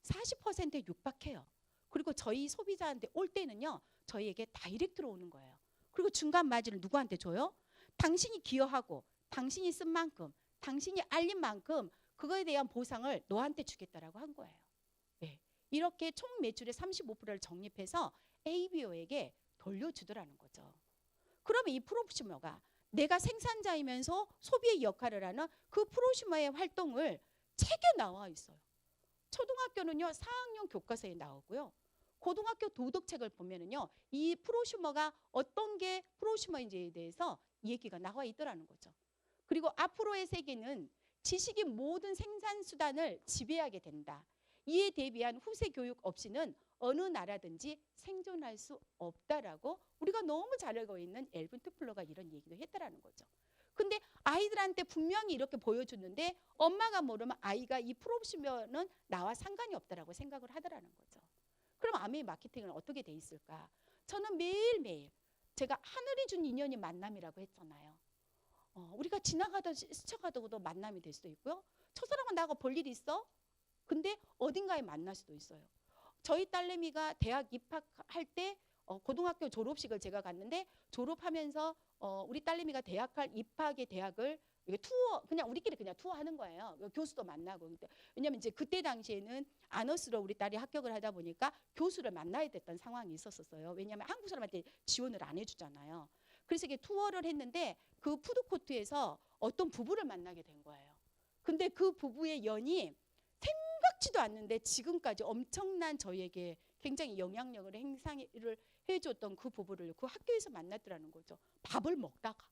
40%에 육박해요. 그리고 저희 소비자한테 올 때는요 저희에게 다이렉트로 오는 거예요. 그리고 중간 마진을 누구한테 줘요? 당신이 기여하고 당신이 쓴 만큼 당신이 알린 만큼 그거에 대한 보상을 너한테 주겠다라고 한 거예요. 네. 이렇게 총 매출의 35%를 적립해서 ABO에게 돌려주더라는 거죠. 그러면 이 프로슈머가 내가 생산자이면서 소비의 역할을 하는 그 프로슈머의 활동을 책에 나와 있어요. 초등학교는요 4학년 교과서에 나오고요. 고등학교 도덕책을 보면은요 이 프로슈머가 어떤 게 프로슈머인지에 대해서 얘기가 나와 있더라는 거죠. 그리고 앞으로의 세계는 지식이 모든 생산 수단을 지배하게 된다. 이에 대비한 후세 교육 없이는 어느 나라든지 생존할 수 없다라고 우리가 너무 잘 알고 있는 엘빈 투플러가 이런 얘기도 했다라는 거죠. 근데 아이들한테 분명히 이렇게 보여줬는데 엄마가 모르면 아이가 이 프로슈머는 나와 상관이 없다라고 생각을 하더라는 거죠. 그럼 아메이 마케팅은 어떻게 돼 있을까? 저는 매일매일 제가 하늘이 준 인연이 만남이라고 했잖아요. 우리가 지나가다 스쳐가다도 만남이 될 수도 있고요. 첫사랑은 나하고 볼 일이 있어? 근데 어딘가에 만날 수도 있어요. 저희 딸내미가 대학 입학할 때 고등학교 졸업식을 제가 갔는데 졸업하면서 우리 딸내미가 입학의 대학을 투어 그냥 우리끼리 그냥 투어하는 거예요. 교수도 만나고. 왜냐면 이제 그때 당시에는 아너스로 우리 딸이 합격을 하다 보니까 교수를 만나야 됐던 상황이 있었어요. 왜냐면 한국 사람한테 지원을 안 해주잖아요. 그래서 이게 투어를 했는데 그 푸드코트에서 어떤 부부를 만나게 된 거예요. 근데 그 부부의 연이 생각지도 않는데 지금까지 엄청난 저희에게 굉장히 영향력을 행사를 해줬던 그 부부를 그 학교에서 만났더라는 거죠. 밥을 먹다가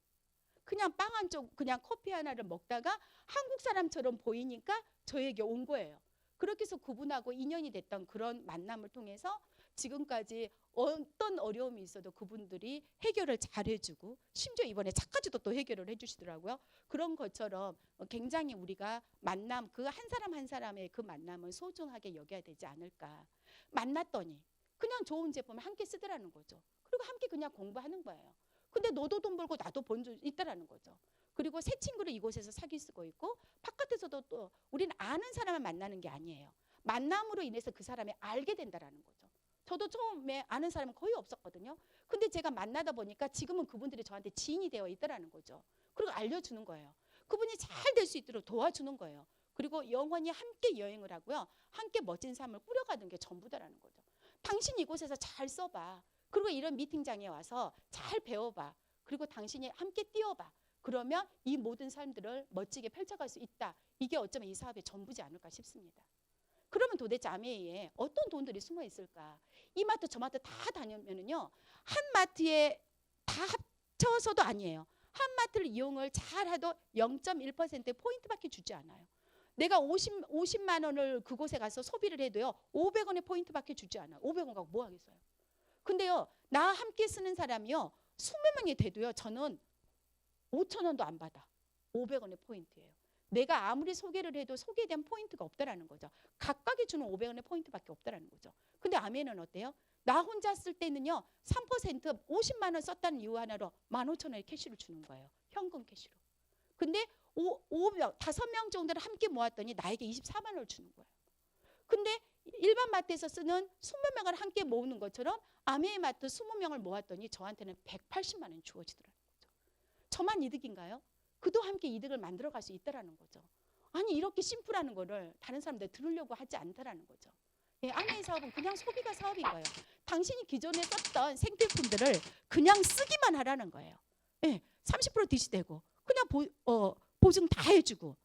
그냥 빵 한 쪽 그냥 커피 하나를 먹다가 한국 사람처럼 보이니까 저에게 온 거예요. 그렇게 해서 그분하고 인연이 됐던 그런 만남을 통해서 지금까지 어떤 어려움이 있어도 그분들이 해결을 잘 해주고 심지어 이번에 차까지도 또 해결을 해주시더라고요. 그런 것처럼 굉장히 우리가 만남 그 한 사람 한 사람의 그 만남을 소중하게 여겨야 되지 않을까. 만났더니 그냥 좋은 제품을 함께 쓰더라는 거죠. 그리고 함께 그냥 공부하는 거예요. 근데 너도 돈 벌고 나도 번 줄 있다라는 거죠. 그리고 새 친구를 이곳에서 사귈 수가 있고 바깥에서도 또 우리는 아는 사람을 만나는 게 아니에요. 만남으로 인해서 그 사람이 알게 된다라는 거죠. 저도 처음에 아는 사람은 거의 없었거든요. 근데 제가 만나다 보니까 지금은 그분들이 저한테 지인이 되어 있더라는 거죠. 그리고 알려주는 거예요. 그분이 잘 될 수 있도록 도와주는 거예요. 그리고 영원히 함께 여행을 하고요. 함께 멋진 삶을 꾸려가는 게 전부다라는 거죠. 당신 이곳에서 잘 써봐. 그리고 이런 미팅장에 와서 잘 배워봐. 그리고 당신이 함께 뛰어봐. 그러면 이 모든 삶들을 멋지게 펼쳐갈 수 있다. 이게 어쩌면 이 사업의 전부지 않을까 싶습니다. 그러면 도대체 아메이에 어떤 돈들이 숨어 있을까? 이 마트 저 마트 다 다니면은요, 한 마트에 다 합쳐서도 아니에요. 한 마트를 이용을 잘해도 0.1% 포인트밖에 주지 않아요. 내가 50만 원을 그곳에 가서 소비를 해도요, 500원의 포인트밖에 주지 않아요. 500원 갖고 뭐 하겠어요? 근데요, 나 함께 쓰는 사람이요, 20명이 돼도요, 저는 5,000원도 안 받아. 500원의 포인트예요. 내가 아무리 소개를 해도 소개에 대한 포인트가 없다라는 거죠. 각각이 주는 500원의 포인트밖에 없다라는 거죠. 근데 아메는 어때요? 나 혼자 쓸 때는요, 3% 50만 원 썼다는 이유 하나로 15,000원의 캐시를 주는 거예요. 현금 캐시로. 근데 5명 정도를 함께 모았더니 나에게 24만 원을 주는 거예요. 근데 일반 마트에서 쓰는 20명을 함께 모으는 것처럼 아메이 마트 20명을 모았더니 저한테는 180만 원이 주어지더라는 거죠. 저만 이득인가요? 그도 함께 이득을 만들어갈 수 있다라는 거죠. 아니 이렇게 심플하는 거를 다른 사람들 들으려고 하지 않다라는 거죠. 예, 아메이 사업은 그냥 소비가 사업인 거예요. 당신이 기존에 썼던 생필품들을 그냥 쓰기만 하라는 거예요. 예, 30% DC되고 그냥 보증 다 해주고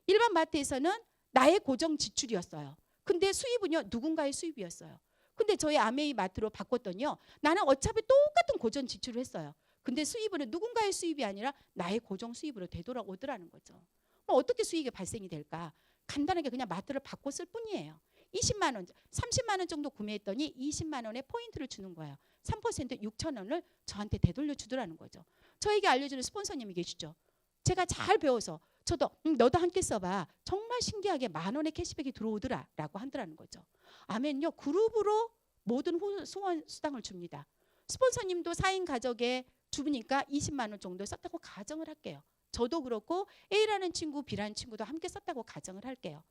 일반 마트에서는 나의 고정 지출이었어요. 근데 수입은요 누군가의 수입이었어요. 근데 저희 아메이 마트로 바꿨더니요, 나는 어차피 똑같은 고정 지출을 했어요. 근데 수입은 누군가의 수입이 아니라 나의 고정 수입으로 되돌아오더라는 거죠. 어떻게 수익이 발생이 될까? 간단하게 그냥 마트를 바꿨을 뿐이에요. 20만 원, 30만 원 정도 구매했더니 20만 원의 포인트를 주는 거예요. 3% 6,000원을 저한테 되돌려 주더라는 거죠. 저에게 알려주는 스폰서님이 계시죠. 제가 잘 배워서 저도 너도 함께 써봐. 정말 신기하게 10,000원의 캐시백이 들어오더라 라고 하더라는 거죠. 아멘요. 그룹으로 모든 후원 수당을 줍니다. 스폰서님도 4인 가족에 주부니까 20만 원 정도 썼다고 가정을 할게요. 저도 그렇고 A라는 친구, B라는 친구도 함께 썼다고 가정을 할게요.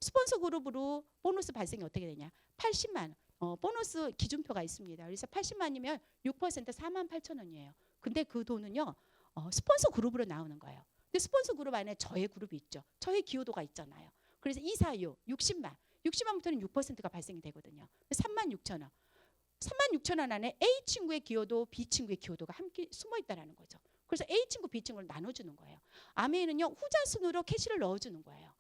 스폰서 그룹으로 보너스 발생이 어떻게 되냐? 80만 원. 보너스 기준표가 있습니다. 그래서 80만이면 6% 48,000원이에요. 근데 그 돈은요, 스폰서 그룹으로 나오는 거예요. 근데 스폰서 그룹 안에 저의 그룹이 있죠. 저의 기여도가 있잖아요. 그래서 2, 4, 6, 60만. 60만부터는 6%가 발생이 되거든요. 36,000원. 36,000원 안에 A 친구의 기여도, B 친구의 기여도가 함께 숨어 있다는 거죠. 그래서 A 친구, B 친구를 나눠주는 거예요. 아메이는요, 후자순으로 캐시를 넣어주는 거예요.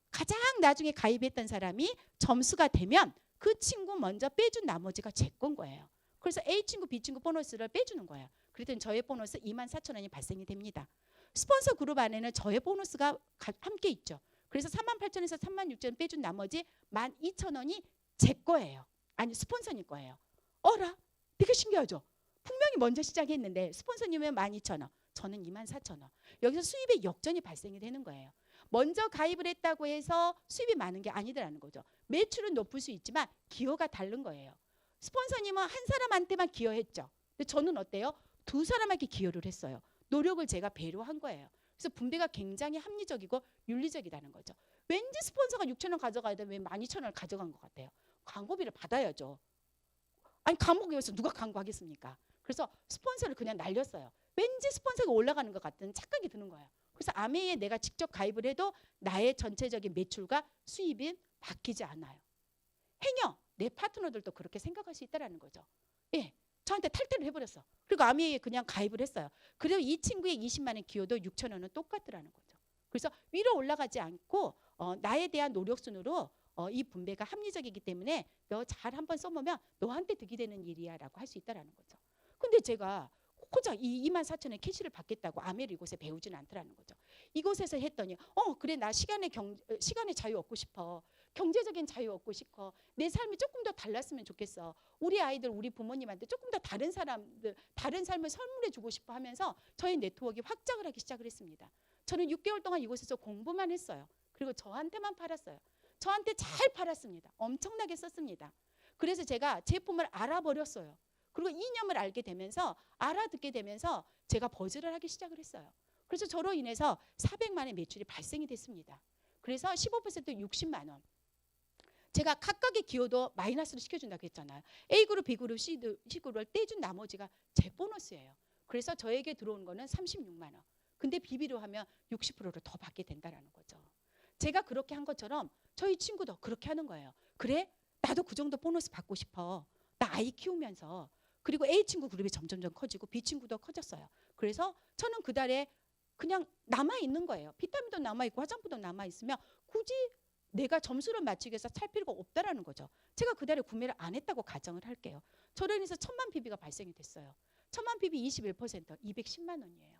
가장 나중에 가입했던 사람이 점수가 되면 그 친구 먼저 빼준 나머지가 제 건 거예요. 그래서 A 친구, B 친구 보너스를 빼주는 거예요. 그랬더니 저의 보너스 24,000원이 발생이 됩니다. 스폰서 그룹 안에는 저의 보너스가 함께 있죠. 그래서 38,000원에서 36,000원 빼준 나머지 12,000원이 제 거예요. 아니 스폰서님 거예요. 어라? 되게 신기하죠? 분명히 먼저 시작했는데 스폰서님은 12,000원, 저는 24,000원. 여기서 수입의 역전이 발생이 되는 거예요. 먼저 가입을 했다고 해서 수입이 많은 게 아니더라는 거죠. 매출은 높을 수 있지만 기여가 다른 거예요. 스폰서님은 한 사람한테만 기여했죠. 근데 저는 어때요? 두 사람에게 기여를 했어요. 노력을 제가 배려한 거예요. 그래서 분배가 굉장히 합리적이고 윤리적이라는 거죠. 왠지 스폰서가 6,000원 가져가야 되면 왜 12,000원을 가져간 것 같아요. 광고비를 받아야죠. 아니 광고비에서 누가 광고하겠습니까? 그래서 스폰서를 그냥 날렸어요. 왠지 스폰서가 올라가는 것 같은 착각이 드는 거예요. 그래서 아메이에 내가 직접 가입을 해도 나의 전체적인 매출과 수입은 바뀌지 않아요. 행여 내 파트너들도 그렇게 생각할 수 있다는 거죠. 예, 저한테 탈퇴를 해버렸어. 그리고 아메이에 그냥 가입을 했어요. 그리고 이 친구의 20만 원 기여도 6,000원은 똑같더라는 거죠. 그래서 위로 올라가지 않고 나에 대한 노력순으로 이 분배가 합리적이기 때문에 너 잘 한번 써보면 너한테 득이 되는 일이야 라고 할 수 있다는 거죠. 근데 제가 고작 이 24,000원의 캐시를 받겠다고 아메를 이곳에 배우지는 않더라는 거죠. 이곳에서 했더니 그래 나 시간의 자유 얻고 싶어. 경제적인 자유 얻고 싶어. 내 삶이 조금 더 달랐으면 좋겠어. 우리 아이들, 우리 부모님한테 조금 더 다른 삶을 선물해 주고 싶어 하면서 저희 네트워크가 확장을 하기 시작을 했습니다. 저는 6개월 동안 이곳에서 공부만 했어요. 그리고 저한테만 팔았어요. 저한테 잘 팔았습니다. 엄청나게 썼습니다. 그래서 제가 제품을 알아버렸어요. 그리고 이념을 알게 되면서 알아듣게 되면서 제가 버즈를 하기 시작을 했어요. 그래서 저로 인해서 400만 원의 매출이 발생이 됐습니다. 그래서 15% 60만 원. 제가 각각의 기여도 마이너스로 시켜준다고 했잖아요. A그룹, B그룹, C그룹을 떼준 나머지가 제 보너스예요. 그래서 저에게 들어온 거는 36만 원. 근데 비비로 하면 60%를 더 받게 된다는 거죠. 제가 그렇게 한 것처럼 저희 친구도 그렇게 하는 거예요. 그래? 나도 그 정도 보너스 받고 싶어. 나 아이 키우면서. 그리고 A 친구 그룹이 점점점 커지고 B 친구도 커졌어요. 그래서 저는 그달에 그냥 남아 있는 거예요. 비타민도 남아 있고 화장품도 남아 있으면 굳이 내가 점수를 맞추기 위해서 살 필요가 없다라는 거죠. 제가 그달에 구매를 안 했다고 가정을 할게요. 저로 인해서 1000만 PB가 발생이 됐어요. 1000만 PB 21% 210만 원이에요.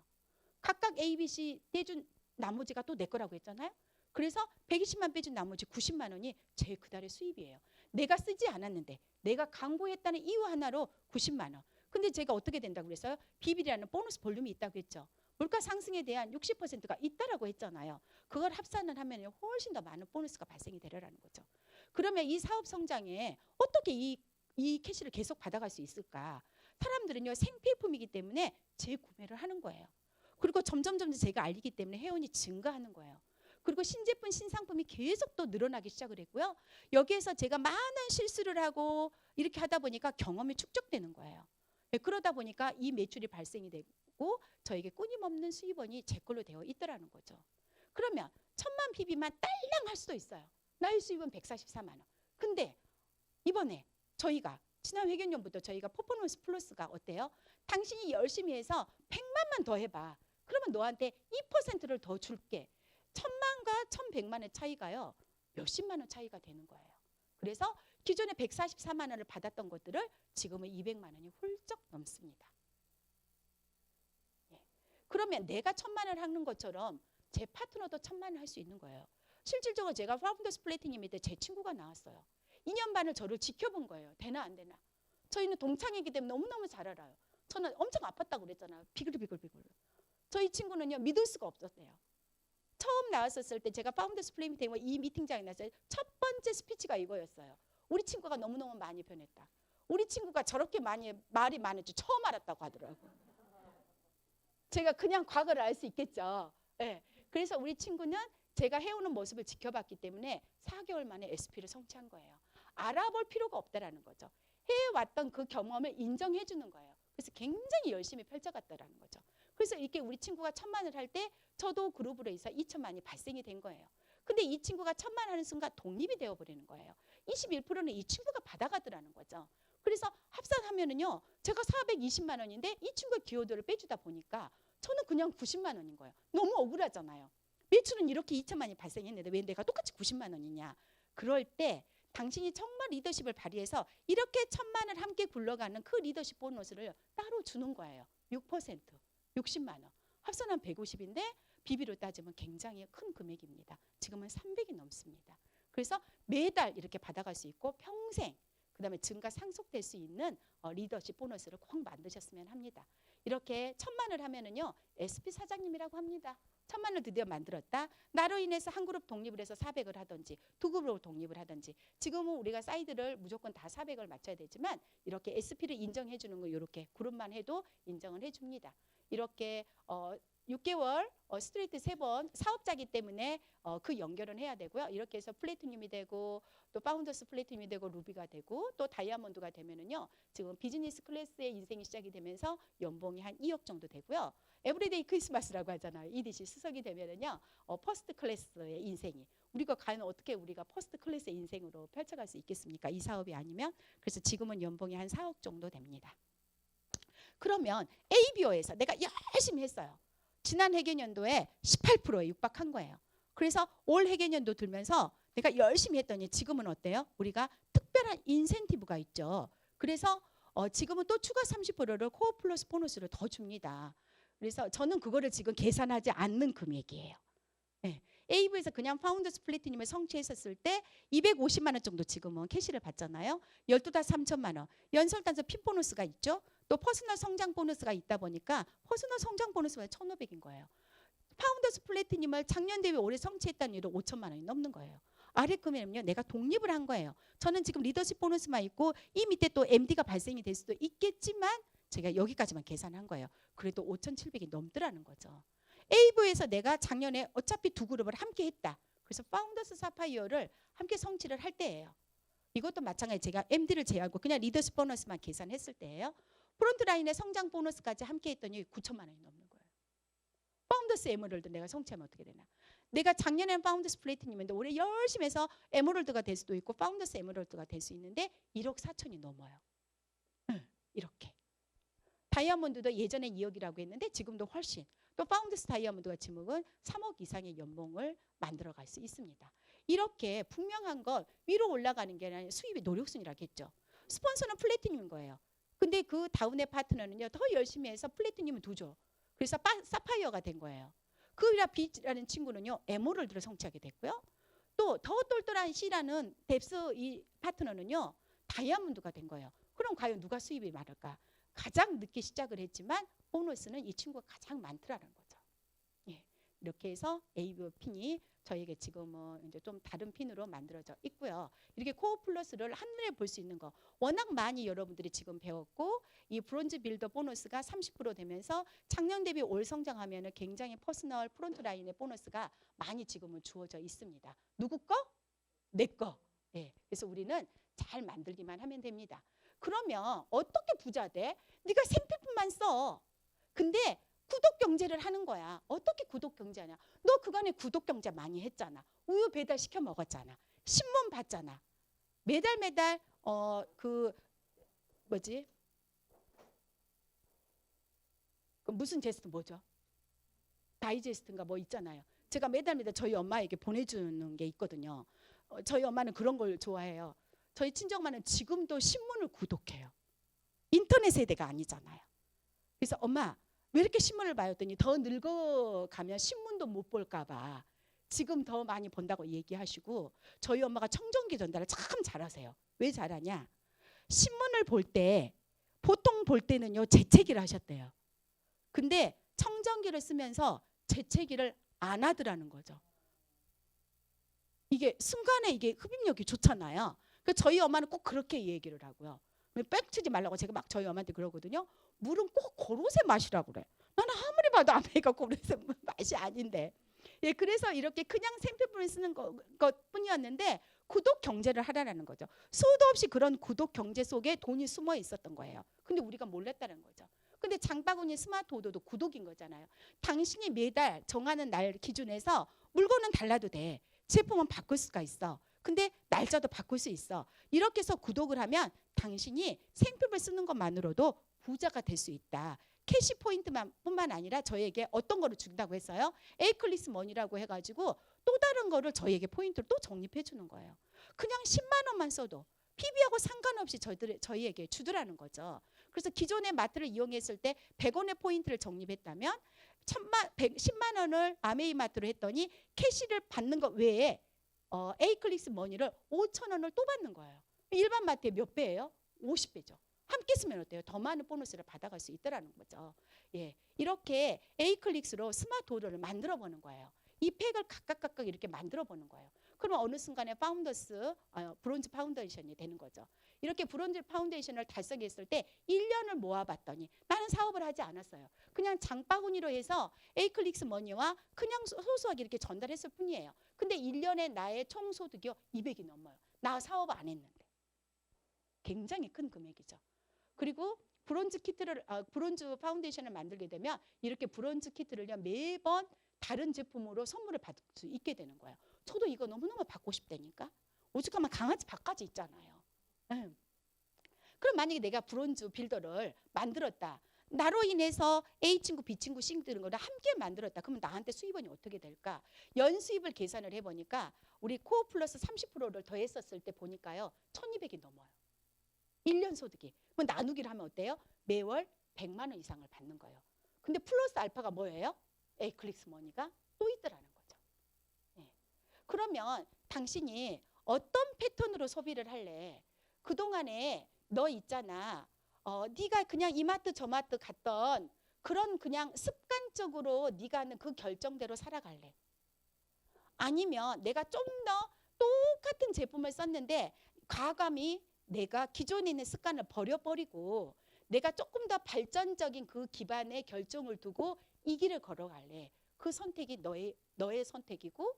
각각 A, B, C 떼준 나머지가 또 내 거라고 했잖아요. 그래서 120만 빼준 나머지 90만 원이 제 그달의 수입이에요. 내가 쓰지 않았는데 내가 광고했다는 이유 하나로 90만 원. 근데 제가 어떻게 된다고 그랬어요? BB라는 보너스 볼륨이 있다고 했죠. 물가 상승에 대한 60%가 있다라고 했잖아요. 그걸 합산을 하면 훨씬 더 많은 보너스가 발생이 되려라는 거죠. 그러면 이 사업 성장에 어떻게 이 캐시를 계속 받아갈 수 있을까? 사람들은요 생필품이기 때문에 재구매를 하는 거예요. 그리고 점점 제가 알리기 때문에 회원이 증가하는 거예요. 그리고 신제품, 신상품이 계속 또 늘어나기 시작을 했고요. 여기에서 제가 많은 실수를 하고 이렇게 하다 보니까 경험이 축적되는 거예요. 네, 그러다 보니까 이 매출이 발생이 되고 저에게 끊임없는 수입원이 제 걸로 되어 있더라는 거죠. 그러면 1000만 PB만 딸랑 할 수도 있어요. 나의 수입은 144만 원. 근데 이번에 저희가 지난 회견년부터 저희가 퍼포먼스 플러스가 어때요? 당신이 열심히 해서 100만만 더 해봐. 그러면 너한테 2%를 더 줄게. 1000만과 1100만의 차이가요. 몇십만 원 차이가 되는 거예요. 그래서 기존에 144만 원을 받았던 것들을 지금은 200만 원이 훌쩍 넘습니다. 예. 그러면 내가 1000만 원을 하는 것처럼 제 파트너도 1000만 원을 할 수 있는 거예요. 실질적으로 제가 파운더스 플래티님일 때 제 친구가 나왔어요. 2년 반을 저를 지켜본 거예요. 되나 안 되나. 저희는 동창이기 때문에 너무너무 잘 알아요. 저는 엄청 아팠다고 그랬잖아요. 비글비글. 저희 친구는요 믿을 수가 없었대요. 처음 나왔었을 때 제가 파운더스 플래티님 이 미팅장에 나왔어요. 첫 번째 스피치가 이거였어요. 우리 친구가 너무너무 많이 변했다. 우리 친구가 저렇게 많이 말이 많을 줄 처음 알았다고 하더라고요. 제가 그냥 과거를 알 수 있겠죠. 네. 그래서 우리 친구는 제가 해오는 모습을 지켜봤기 때문에 4개월 만에 SP를 성취한 거예요. 알아볼 필요가 없다라는 거죠. 해왔던 그 경험을 인정해 주는 거예요. 그래서 굉장히 열심히 펼쳐갔다라는 거죠. 그래서 이렇게 우리 친구가 1000만을 할 때 저도 그룹으로 해서 2000만이 발생이 된 거예요. 근데 이 친구가 1000만 하는 순간 독립이 되어버리는 거예요. 21%는 이 친구가 받아가더라는 거죠. 그래서 합산하면은요, 제가 420만 원인데 이 친구의 기여도를 빼주다 보니까 저는 그냥 90만 원인 거예요. 너무 억울하잖아요. 매출은 이렇게 2천만이 발생했는데 왜 내가 똑같이 90만 원이냐. 그럴 때 당신이 정말 리더십을 발휘해서 이렇게 1000만을 함께 굴러가는 그 리더십 보너스를 따로 주는 거예요. 6%, 60만 원. 합산한 150인데 비비로 따지면 굉장히 큰 금액입니다. 지금은 300이 넘습니다. 그래서 매달 이렇게 받아갈 수 있고 평생 그다음에 증가 상속될 수 있는 리더십 보너스를 꼭 만드셨으면 합니다. 이렇게 1000만을 하면은요 SP 사장님이라고 합니다. 1000만을 드디어 만들었다. 나로 인해서 한 그룹 독립을 해서 400을 하든지 두 그룹으로 독립을 하든지 지금은 우리가 사이드를 무조건 다 400을 맞춰야 되지만 이렇게 SP를 인정해 주는 거 이렇게 그룹만 해도 인정을 해줍니다. 이렇게 6개월 스트레이트 3번 사업자이기 때문에 그 연결은 해야 되고요. 이렇게 해서 플래티늄이 되고 또 파운더스 플래티늄이 되고 루비가 되고 또 다이아몬드가 되면은요. 지금 비즈니스 클래스의 인생이 시작이 되면서 연봉이 한 2억 정도 되고요. 에브리데이 크리스마스라고 하잖아요. EDC 수석이 되면은요. 퍼스트 클래스의 인생이 우리가 과연 어떻게 우리가 퍼스트 클래스의 인생으로 펼쳐갈 수 있겠습니까? 이 사업이 아니면. 그래서 지금은 연봉이 한 4억 정도 됩니다. 그러면 ABO에서 내가 열심히 했어요. 지난 회계년도에 18%에 육박한 거예요. 그래서 올 회계년도 들면서 내가 열심히 했더니 지금은 어때요? 우리가 특별한 인센티브가 있죠. 그래서 지금은 또 추가 30%를 코어 플러스 보너스를 더 줍니다. 그래서 저는 그거를 지금 계산하지 않는 금액이에요. 네. AB에서 그냥 파운더스 플래티늄을 성취했었을 때 250만 원 정도 지금은 캐시를 받잖아요. 12달 3천만 원. 연설단서 핀 보너스가 있죠. 또 퍼스널 성장 보너스가 있다 보니까 퍼스널 성장 보너스가 1,500인 거예요. 파운더스 플래티늄을 작년 대비 올해 성취했다는 이유로 5천만 원이 넘는 거예요. 아래 금액은요. 내가 독립을 한 거예요. 저는 지금 리더십 보너스만 있고 이 밑에 또 MD가 발생이 될 수도 있겠지만 제가 여기까지만 계산한 거예요. 그래도 5,700이 넘더라는 거죠. A부에서 내가 작년에 어차피 두 그룹을 함께 했다. 그래서 파운더스 사파이어를 함께 성취를 할 때예요. 이것도 마찬가지 제가 MD를 제외하고 그냥 리더십 보너스만 계산했을 때예요. 프론트라인의 성장 보너스까지 함께 했더니 9천만 원이 넘는 거예요. 파운더스 에메랄드 내가 성취하면 어떻게 되나. 내가 작년에는 파운더스 플래티늄인데 올해 열심히 해서 에메랄드가 될 수도 있고 파운더스 에메랄드가 될 수 있는데 1억 4천이 넘어요. 이렇게. 다이아몬드도 예전에 2억이라고 했는데 지금도 훨씬. 또 파운드스 다이아몬드 같은 목은 3억 이상의 연봉을 만들어갈 수 있습니다. 이렇게 분명한 건 위로 올라가는 게 아니라 수입의 노력순이라겠죠. 스폰서는 플래티늄인 거예요. 근데 그 다운의 파트너는요 더 열심히 해서 플래티늄을 두죠. 그래서 사파이어가 된 거예요. 그라 B라는 친구는요 에메랄드를 성취하게 됐고요. 또 더 똘똘한 C라는 뎁스 이 파트너는요 다이아몬드가 된 거예요. 그럼 과연 누가 수입이 많을까? 가장 늦게 시작을 했지만 보너스는 이 친구가 가장 많더라는 거죠. 예, 이렇게 해서 ABO 핀이 저에게 지금은 이제 좀 다른 핀으로 만들어져 있고요. 이렇게 코어 플러스를 한눈에 볼 수 있는 거 워낙 많이 여러분들이 지금 배웠고 이 브론즈 빌더 보너스가 30% 되면서 작년 대비 올 성장하면은 굉장히 퍼스널 프론트 라인의 보너스가 많이 지금은 주어져 있습니다. 누구 거? 내 거. 예, 그래서 우리는 잘 만들기만 하면 됩니다. 그러면 어떻게 부자 돼? 네가 생필품만 써. 근데 구독 경제를 하는 거야. 어떻게 구독 경제하냐? 너 그간에 구독 경제 많이 했잖아. 우유 배달 시켜 먹었잖아. 신문 봤잖아. 매달 그 뭐지? 그 무슨 제스트 뭐죠? 다이제스트인가 뭐 있잖아요. 제가 매달 저희 엄마에게 보내주는 게 있거든요. 저희 엄마는 그런 걸 좋아해요. 저희 친정엄마는 지금도 신문을 구독해요. 인터넷 세대가 아니잖아요. 그래서 엄마 왜 이렇게 신문을 봐요? 했더니 더 늙어가면 신문도 못 볼까 봐 지금 더 많이 본다고 얘기하시고 저희 엄마가 청정기 전달을 참 잘하세요. 왜 잘하냐? 신문을 볼 때 보통 볼 때는요 재채기를 하셨대요. 근데 청정기를 쓰면서 재채기를 안 하더라는 거죠. 이게 순간에 이게 흡입력이 좋잖아요. 그 저희 엄마는 꼭 그렇게 얘기를 하고요. 빽치지 말라고 제가 막 저희 엄마한테 그러거든요. 물은 꼭 고로쇠 마시라고 그래. 나는 아무리 봐도 아메리카 고로쇠 맛이 아닌데. 예, 그래서 이렇게 그냥 생필품을 쓰는 것뿐이었는데 구독 경제를 하라는 거죠. 수도 없이 그런 구독 경제 속에 돈이 숨어 있었던 거예요. 근데 우리가 몰랐다는 거죠. 근데 장바구니 스마트 오더도 구독인 거잖아요. 당신이 매달 정하는 날 기준에서 물건은 달라도 돼. 제품은 바꿀 수가 있어. 근데 날짜도 바꿀 수 있어. 이렇게 해서 구독을 하면 당신이 생필품을 쓰는 것만으로도 부자가 될 수 있다. 캐시 포인트뿐만 아니라 저에게 어떤 거를 준다고 했어요? 에이클리스 머니라고 해가지고 또 다른 거를 저희에게 포인트를 또 적립해 주는 거예요. 그냥 10만 원만 써도 PB하고 상관없이 저희에게 주더라는 거죠. 그래서 기존의 마트를 이용했을 때 100원의 포인트를 적립했다면 10만 원을 아메이 마트로 했더니 캐시를 받는 것 외에 에이클리스 머니를 5천 원을 또 받는 거예요. 일반 마트의 몇 배예요? 50배죠. 함께 쓰면 어때요? 더 많은 보너스를 받아갈 수 있다라는 거죠. 예, 이렇게 에이클릭스로 스마트 오더를 만들어 보는 거예요. 이 팩을 각각 이렇게 만들어 보는 거예요. 그러면 어느 순간에 브론즈 파운데이션이 되는 거죠. 이렇게 브론즈 파운데이션을 달성했을 때 1년을 모아봤더니 나는 사업을 하지 않았어요. 그냥 장바구니로 해서 에이클릭스 머니와 그냥 소소하게 이렇게 전달했을 뿐이에요. 근데 1년에 나의 총소득이 200이 넘어요. 나 사업 안 했는데. 굉장히 큰 금액이죠. 그리고 브론즈 파운데이션을 만들게 되면 이렇게 브론즈 키트를요 매번 다른 제품으로 선물을 받을 수 있게 되는 거예요. 저도 이거 너무너무 받고 싶다니까. 오죽하면 강아지 밥까지 있잖아요. 그럼 만약에 내가 브론즈 빌더를 만들었다. 나로 인해서 A 친구, B 친구, C 들은 거를 함께 만들었다. 그러면 나한테 수입원이 어떻게 될까? 연수입을 계산을 해보니까 우리 코어 플러스 30%를 더했었을 때 보니까요 1200이 넘어요. 1년 소득이. 그럼 나누기를 하면 어때요? 매월 100만 원 이상을 받는 거예요. 근데 플러스 알파가 뭐예요? 에이클릭스 머니가 또 있더라는 거죠. 네. 그러면 당신이 어떤 패턴으로 소비를 할래? 그동안에 너 있잖아. 네가 그냥 이마트 저마트 갔던 그런 그냥 습관적으로 네가 하는 그 결정대로 살아갈래? 아니면 내가 좀 더 똑같은 제품을 썼는데 과감히 내가 기존에 있는 습관을 버려버리고 내가 조금 더 발전적인 그 기반의 결정을 두고 이 길을 걸어갈래. 그 선택이 너의 선택이고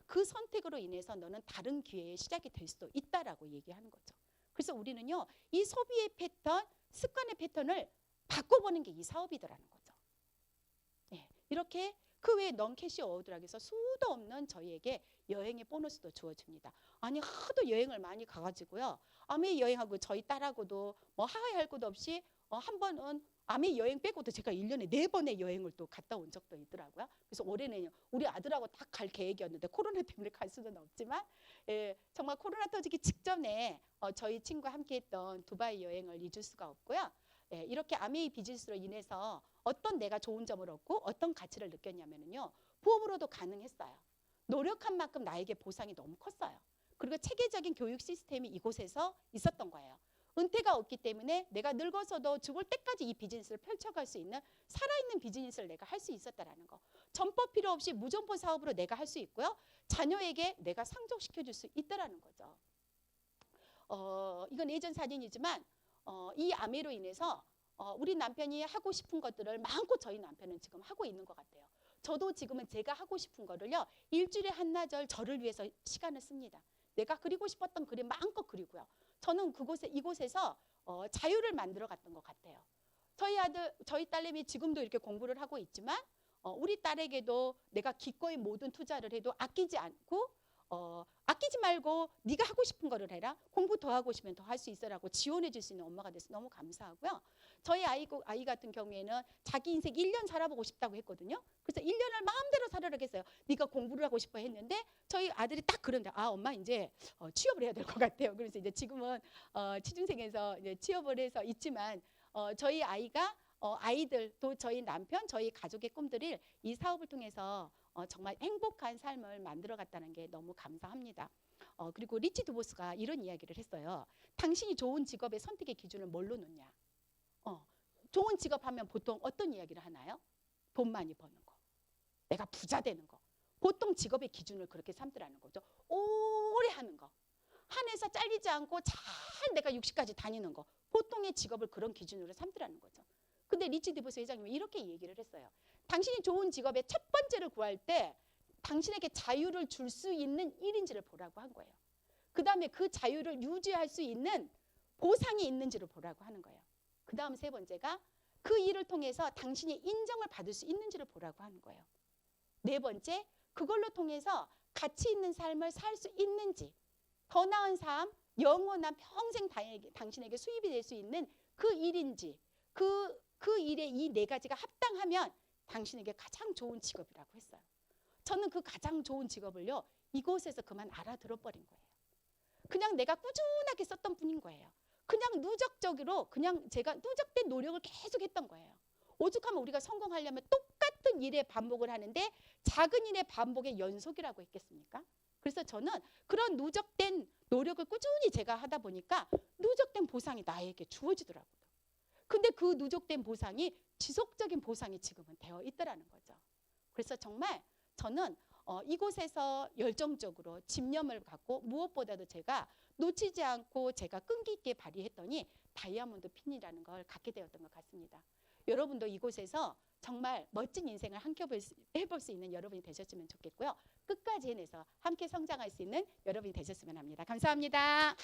그 선택으로 인해서 너는 다른 기회의 시작이 될 수도 있다라고 얘기하는 거죠. 그래서 우리는요. 이 소비의 패턴, 습관의 패턴을 바꿔보는 게 이 사업이더라는 거죠. 네, 이렇게 그 외에 넌캐시 어워드락에서 수도 없는 저희에게 여행의 보너스도 주어집니다. 아니 하도 여행을 많이 가가지고요. 아메 여행하고 저희 딸하고도 뭐 하와이 할 것도 없이 한 번은 아메 여행 빼고도 제가 1년에 4번의 여행을 또 갔다 온 적도 있더라고요. 그래서 올해는 우리 아들하고 딱 갈 계획이었는데 코로나 때문에 갈 수는 없지만 정말 코로나 터지기 직전에 저희 친구와 함께했던 두바이 여행을 잊을 수가 없고요. 이렇게 아메이 비즈니스로 인해서 어떤 내가 좋은 점을 얻고 어떤 가치를 느꼈냐면요. 부업으로도 가능했어요. 노력한 만큼 나에게 보상이 너무 컸어요. 그리고 체계적인 교육 시스템이 이곳에서 있었던 거예요. 은퇴가 없기 때문에 내가 늙어서도 죽을 때까지 이 비즈니스를 펼쳐갈 수 있는 살아있는 비즈니스를 내가 할 수 있었다라는 거. 전법 필요 없이 무전포 사업으로 내가 할 수 있고요. 자녀에게 내가 상속시켜줄 수 있다라는 거죠. 이건 예전 사진이지만 이 아메로 인해서 우리 남편이 하고 싶은 것들을 마음껏 저희 남편은 지금 하고 있는 것 같아요. 저도 지금은 제가 하고 싶은 거를요. 일주일에 한나절 저를 위해서 시간을 씁니다. 내가 그리고 싶었던 그림 마음껏 그리고요. 저는 이곳에서 자유를 만들어 갔던 것 같아요. 저희 딸내미 지금도 이렇게 공부를 하고 있지만 우리 딸에게도 내가 기꺼이 모든 투자를 해도 아끼지 않고 아끼지 말고 네가 하고 싶은 거를 해라. 공부 더 하고 싶으면 더 할 수 있어라고 지원해 줄 수 있는 엄마가 돼서 너무 감사하고요. 저희 아이 같은 경우에는 자기 인생 1년 살아보고 싶다고 했거든요. 그래서 1년을 마음대로 살아라 했어요. 네가 공부를 하고 싶어 했는데 저희 아들이 딱 그런데 엄마 이제 취업을 해야 될 것 같아요. 그래서 이제 지금은 취준생에서 이제 취업을 해서 있지만 저희 아이가 아이들 또 저희 남편 저희 가족의 꿈들을 이 사업을 통해서 정말 행복한 삶을 만들어갔다는 게 너무 감사합니다. 그리고 리치 두보스가 이런 이야기를 했어요. 당신이 좋은 직업의 선택의 기준을 뭘로 놓냐? 좋은 직업하면 보통 어떤 이야기를 하나요? 돈 많이 버는 거, 내가 부자 되는 거. 보통 직업의 기준을 그렇게 삼더라는 거죠. 오래 하는 거, 한 회사 잘리지 않고 잘 내가 60까지 다니는 거. 보통의 직업을 그런 기준으로 삼더라는 거죠. 근데 리치 디보스 회장님이 이렇게 얘기를 했어요. 당신이 좋은 직업의 첫 번째를 구할 때 당신에게 자유를 줄 수 있는 일인지를 보라고 한 거예요. 그 다음에 그 자유를 유지할 수 있는 보상이 있는지를 보라고 하는 거예요. 그 다음 세 번째가 그 일을 통해서 당신이 인정을 받을 수 있는지를 보라고 하는 거예요. 네 번째, 그걸로 통해서 가치 있는 삶을 살 수 있는지, 더 나은 삶, 영원한 평생 당신에게 수입이 될 수 있는 그 일인지, 그 일에 이 네 가지가 합당하면 당신에게 가장 좋은 직업이라고 했어요. 저는 그 가장 좋은 직업을요, 이곳에서 그만 알아들어 버린 거예요. 그냥 내가 꾸준하게 썼던 뿐인 거예요. 그냥 누적적으로 그냥 제가 누적된 노력을 계속 했던 거예요. 오죽하면 우리가 성공하려면 똑같은 일의 반복을 하는데 작은 일의 반복의 연속이라고 했겠습니까? 그래서 저는 그런 누적된 노력을 꾸준히 제가 하다 보니까 누적된 보상이 나에게 주어지더라고요. 근데 그 누적된 보상이 지속적인 보상이 지금은 되어 있더라는 거죠. 그래서 정말 저는 이곳에서 열정적으로 집념을 갖고 무엇보다도 제가 놓치지 않고 제가 끈기 있게 발휘했더니 다이아몬드 핀이라는 걸 갖게 되었던 것 같습니다. 여러분도 이곳에서 정말 멋진 인생을 함께 해볼 수 있는 여러분이 되셨으면 좋겠고요. 끝까지 해내서 함께 성장할 수 있는 여러분이 되셨으면 합니다. 감사합니다.